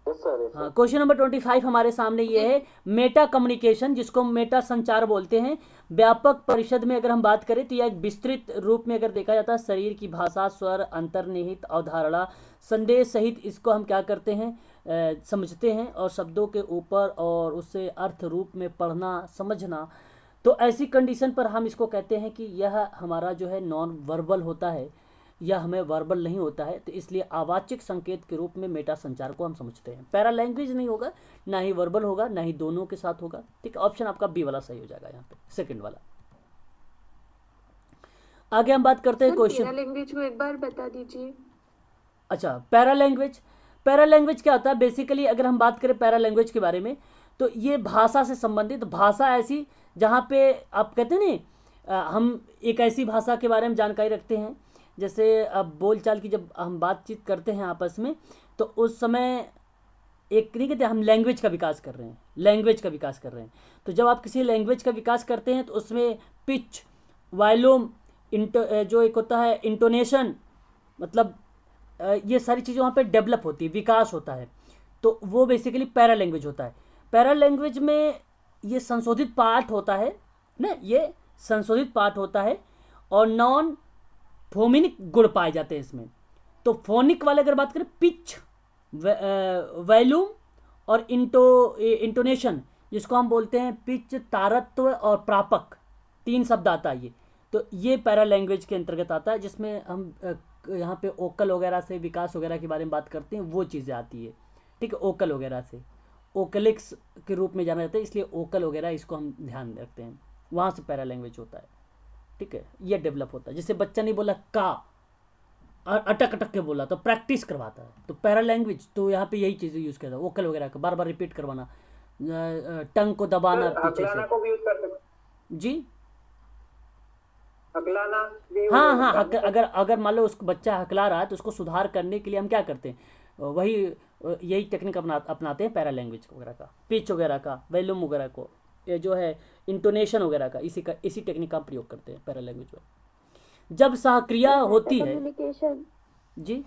हाँ, क्वेश्चन नंबर 25 हमारे सामने ये है, मेटा कम्युनिकेशन, जिसको मेटा संचार बोलते हैं। व्यापक परिषद में अगर हम बात करें तो यह एक विस्तृत रूप में अगर देखा जाता है, शरीर की भाषा, स्वर, अंतर्निहित अवधारणा, संदेश सहित इसको हम क्या करते हैं, समझते हैं, और शब्दों के ऊपर और उससे अर्थ रूप में पढ़ना समझना। तो ऐसी कंडीशन पर हम इसको कहते हैं कि यह हमारा जो है नॉन वर्बल होता है, यह हमें वर्बल नहीं होता है, तो इसलिए आवाचिक संकेत के रूप में मेटा संचार को हम समझते हैं। पैरा लैंग्वेज नहीं होगा, ना ही वर्बल होगा, ना ही दोनों के साथ होगा। ठीक, ऑप्शन आपका बी वाला सही हो जाएगा यहाँ पे, सेकंड वाला। आगे हम बात करते हैं क्वेश्चन। पैरा लैंग्वेज को एक बार बता दीजिए। अच्छा, पैरा लैंग्वेज क्या होता है? बेसिकली अगर हम बात करें पैरा लैंग्वेज के बारे में, तो ये भाषा से संबंधित, भाषा ऐसी जहाँ पे आप कहते हैं ना, हम एक ऐसी भाषा के बारे में जानकारी रखते हैं जैसे अब बोलचाल की जब हम बातचीत करते हैं आपस में, तो उस समय एक नहीं कहते हम लैंग्वेज का विकास कर रहे हैं, लैंग्वेज का विकास कर रहे हैं। तो जब आप किसी लैंग्वेज का विकास करते हैं तो उसमें पिच, वॉल्यूम, जो एक होता है इंटोनेशन, मतलब ये सारी चीज़ें वहाँ पे डेवलप होती है, विकास होता है। तो वो बेसिकली पैरा लैंग्वेज होता है। पैरा लैंग्वेज में ये संशोधित पाठ होता है ना, ये संशोधित पाठ होता है और नॉन फोमिनिक गुण पाए जाते हैं इसमें। तो फोनिक वाले अगर बात करें, पिच, वॉल्यूम और इंटोनेशन, जिसको हम बोलते हैं पिच, तारत्व और प्रापक, 3 शब्द आता है ये। तो ये पैरा लैंग्वेज के अंतर्गत आता है, जिसमें हम यहाँ पे ओकल वगैरह से विकास वगैरह के बारे में बात करते हैं, वो चीज़ें आती है। ठीक है, ओकल वगैरह से, ओकलिक्स के रूप में जाना जाता है, इसलिए ओकल वगैरह इसको हम ध्यान रखते हैं, वहाँ से पैरा लैंग्वेज होता है। ठीक है, ये डेवलप होता है। जैसे बच्चा नहीं बोला का, अटक अटक के बोला, तो प्रैक्टिस करवाता है। तो पैरा लैंग्वेज तो यहाँ पे यही चीज़ें यूज़ करता है, ओकल वगैरह का बार बार रिपीट करवाना, टंग को दबाना पीछे हकलाना से। को भी यूज कर सकते, जी हकलाना भी यूज हाँ हो हाँ, सकता है। अगर अगर मान लो उसको बच्चा हकला रहा है तो उसको सुधार करने के लिए हम क्या करते हैं, वही यही टेक्निक अपनाते हैं पैरा लैंग्वेज वगैरह का, पिच वगैरह का, वॉल्यूम वगैरह को, ये जो है इंटोनेशन वगैरह का, इसी टेक्निक का प्रयोग करते हैं पैरा लैंग्वेज में। जब सहक्रिया होती है। कम्युनिकेशन जी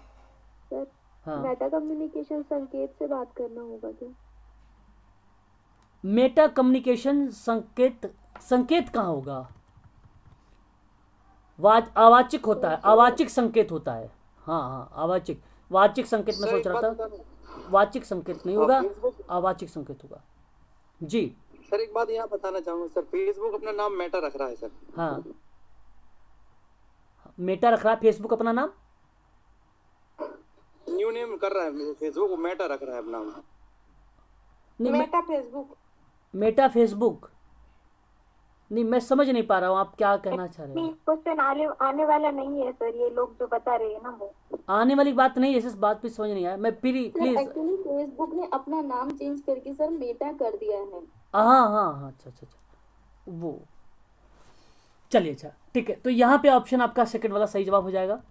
सर, हाँ, मेटा कम्युनिकेशन संकेत से बात करना होगा क्या? मेटा कम्युनिकेशन संकेत कहाँ होगा? अवाचिक होता है, अवाचिक संकेत होता है। हाँ हाँ, अवाचिक, वाचिक संकेत में सोच रहा था, वाचिक संकेत नहीं होगा, अवाचिक संकेत होगा। जी सर एक बात यहाँ बताना चाहूंगा सर, फेसबुक अपना नाम मेटा रख रहा है सर। हाँ, मेटा रख रहा है फेसबुक अपना नाम, न्यू नेम कर रहा है फेसबुक, मेटा रख रहा है अपना नाम। नहीं मेटा फेसबुक, मेटा फेसबुक नहीं, मैं समझ नहीं पा रहा हूँ आप क्या कहना चाह रहे नहीं, हो। क्वेश्चन आने वाला नहीं है सर, ये लोग जो बता रहे हैं ना वो। आने वाली बात नहीं है, इस बात पे समझ नहीं आया, मैं प्लीज। एक्चुअली फेसबुक ने अपना नाम चेंज करके सर मेटा कर दिया है। हाँ हाँ हाँ, अच्छा, वो चलिए, अच्छा ठीक है। तो यहाँ पे ऑप्शन आपका सेकंड वाला सही जवाब हो जाएगा।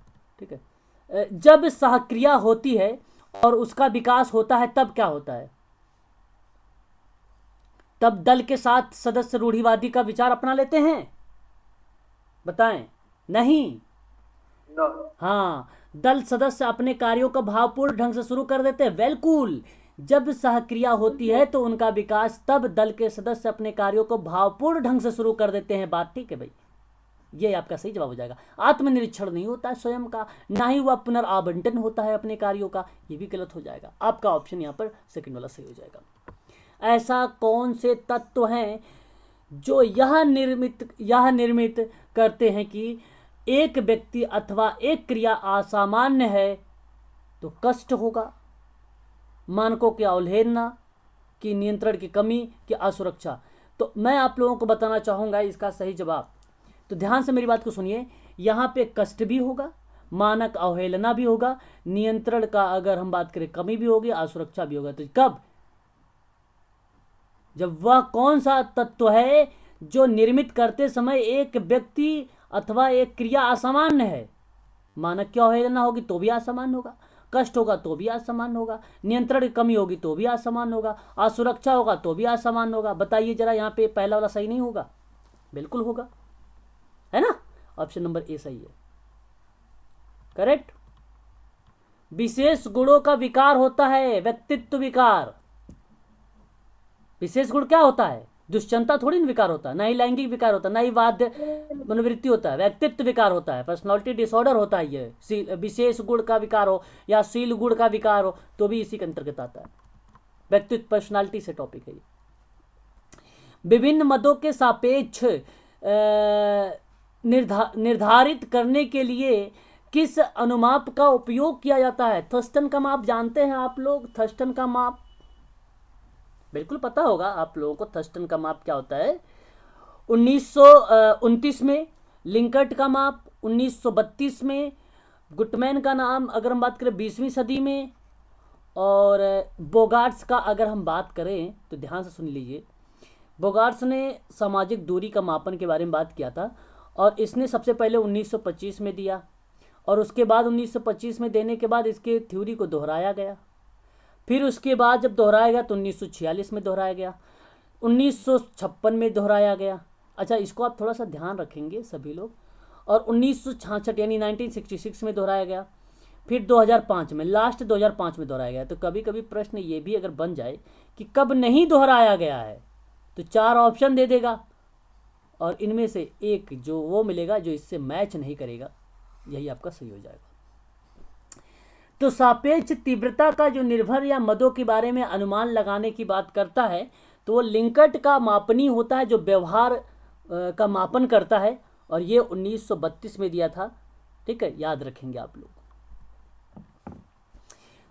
ठीक है, जब सहक्रिया होती है और उसका विकास होता है तब क्या होता है? तब दल के साथ सदस्य रूढ़िवादी का विचार अपना लेते हैं, बताएं? नहीं। नो, हाँ, दल सदस्य अपने कार्यों को भावपूर्ण ढंग से शुरू कर देते हैं, वेलकूल। जब सहक्रिया होती है तो उनका विकास, तब दल के सदस्य अपने कार्यों को भावपूर्ण ढंग से शुरू कर देते हैं। बात ठीक है भाई, ये आपका सही जवाब हो जाएगा। आत्मनिरीक्षण नहीं होता है स्वयं का, ना ही वह पुनर्आवंटन होता है अपने कार्यों का, ये भी गलत हो जाएगा। आपका ऑप्शन यहाँ पर सेकंड वाला सही हो जाएगा। ऐसा कौन से तत्व हैं जो यह निर्मित करते हैं कि एक व्यक्ति अथवा एक क्रिया असामान्य है तो कष्ट होगा? मानकों की अवहेलना, की नियंत्रण की कमी, की असुरक्षा। तो मैं आप लोगों को बताना चाहूँगा इसका सही जवाब, तो ध्यान से मेरी बात को सुनिए। यहाँ पे कष्ट भी होगा, मानक अवहेलना भी होगा, नियंत्रण का अगर हम बात करें कमी भी होगी, असुरक्षा भी होगा। तो कब? जब वह कौन सा तत्व है जो निर्मित करते समय एक व्यक्ति अथवा एक क्रिया असामान्य है। मानक की अवहेलना होगी तो भी असामान्य होगा, कष्ट होगा तो भी असामान्य होगा, नियंत्रण की कमी होगी तो भी असामान्य होगा, असुरक्षा होगा तो भी असामान्य होगा। बताइए जरा, यहाँ पे पहला वाला सही नहीं होगा? बिल्कुल होगा, है ना? ऑप्शन नंबर ए सही है, करेक्ट। विशेष गुणों का विकार होता है, व्यक्तित्व विकार। विशेष गुण क्या होता है? दुष्चंता थोड़ी ना विकार होता है, ना ही लैंगिक विकार होता है, ना ही वाद्य मनोवृत्ति होता है, व्यक्तित्व विकार होता है, पर्सनालिटी डिसऑर्डर होता है। ये विशेष गुण का विकार हो या शील गुण का विकार हो तो भी इसी के अंतर्गत आता है। व्यक्तित्व पर्सनालिटी से टॉपिक है ये। विभिन्न मदों के सापेक्ष निर्धारित करने के लिए किस अनुमाप का उपयोग किया जाता है? थर्स्टन का माप जानते हैं आप लोग? थर्स्टन का माप बिल्कुल पता होगा आप लोगों को। थर्स्टन का माप क्या होता है? 1929 में लिंकर्ट का माप, 1932 में गुटमैन का नाम अगर हम बात करें 20वीं सदी में, और बोगार्ट्स का अगर हम बात करें तो ध्यान से सुन लीजिए। बोगार्ट्स ने सामाजिक दूरी का मापन के बारे में बात किया था और इसने सबसे पहले 1925 में दिया, और उसके बाद 1925 में देने के बाद इसके थ्योरी को दोहराया गया। फिर उसके बाद जब दोहराया गया तो 1946 में दोहराया गया, 1956 में दोहराया गया। अच्छा, इसको आप थोड़ा सा ध्यान रखेंगे सभी लोग। और 1966 यानी 1966 में दोहराया गया। फिर 2005 में, लास्ट 2005 में दोहराया गया। तो कभी कभी प्रश्न ये भी अगर बन जाए कि कब नहीं दोहराया गया है तो 4 ऑप्शन दे देगा और इनमें से एक जो वो मिलेगा जो इससे मैच नहीं करेगा, यही आपका सही हो जाएगा। तो सापेक्ष तीव्रता का जो निर्भर या मदों के बारे में अनुमान लगाने की बात करता है तो वो लिंकट का मापनी होता है जो व्यवहार का मापन करता है, और ये 1932 में दिया था। ठीक है, याद रखेंगे आप लोग।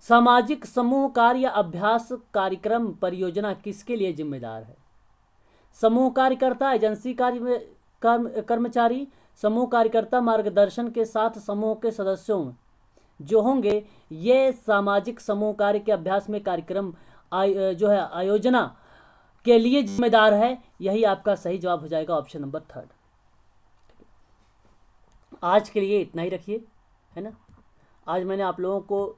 सामाजिक समूह कार्य या अभ्यास कार्यक्रम परियोजना किसके लिए जिम्मेदार है? समूह कार्यकर्ता, एजेंसी कार्य कर्मचारी, समूह कार्यकर्ता मार्गदर्शन के साथ समूह के सदस्यों जो होंगे, ये सामाजिक समूह कार्य के अभ्यास में कार्यक्रम जो है आयोजना के लिए जिम्मेदार है। यही आपका सही जवाब हो जाएगा, ऑप्शन नंबर 3। आज के लिए इतना ही रखिए, है ना। आज मैंने आप लोगों को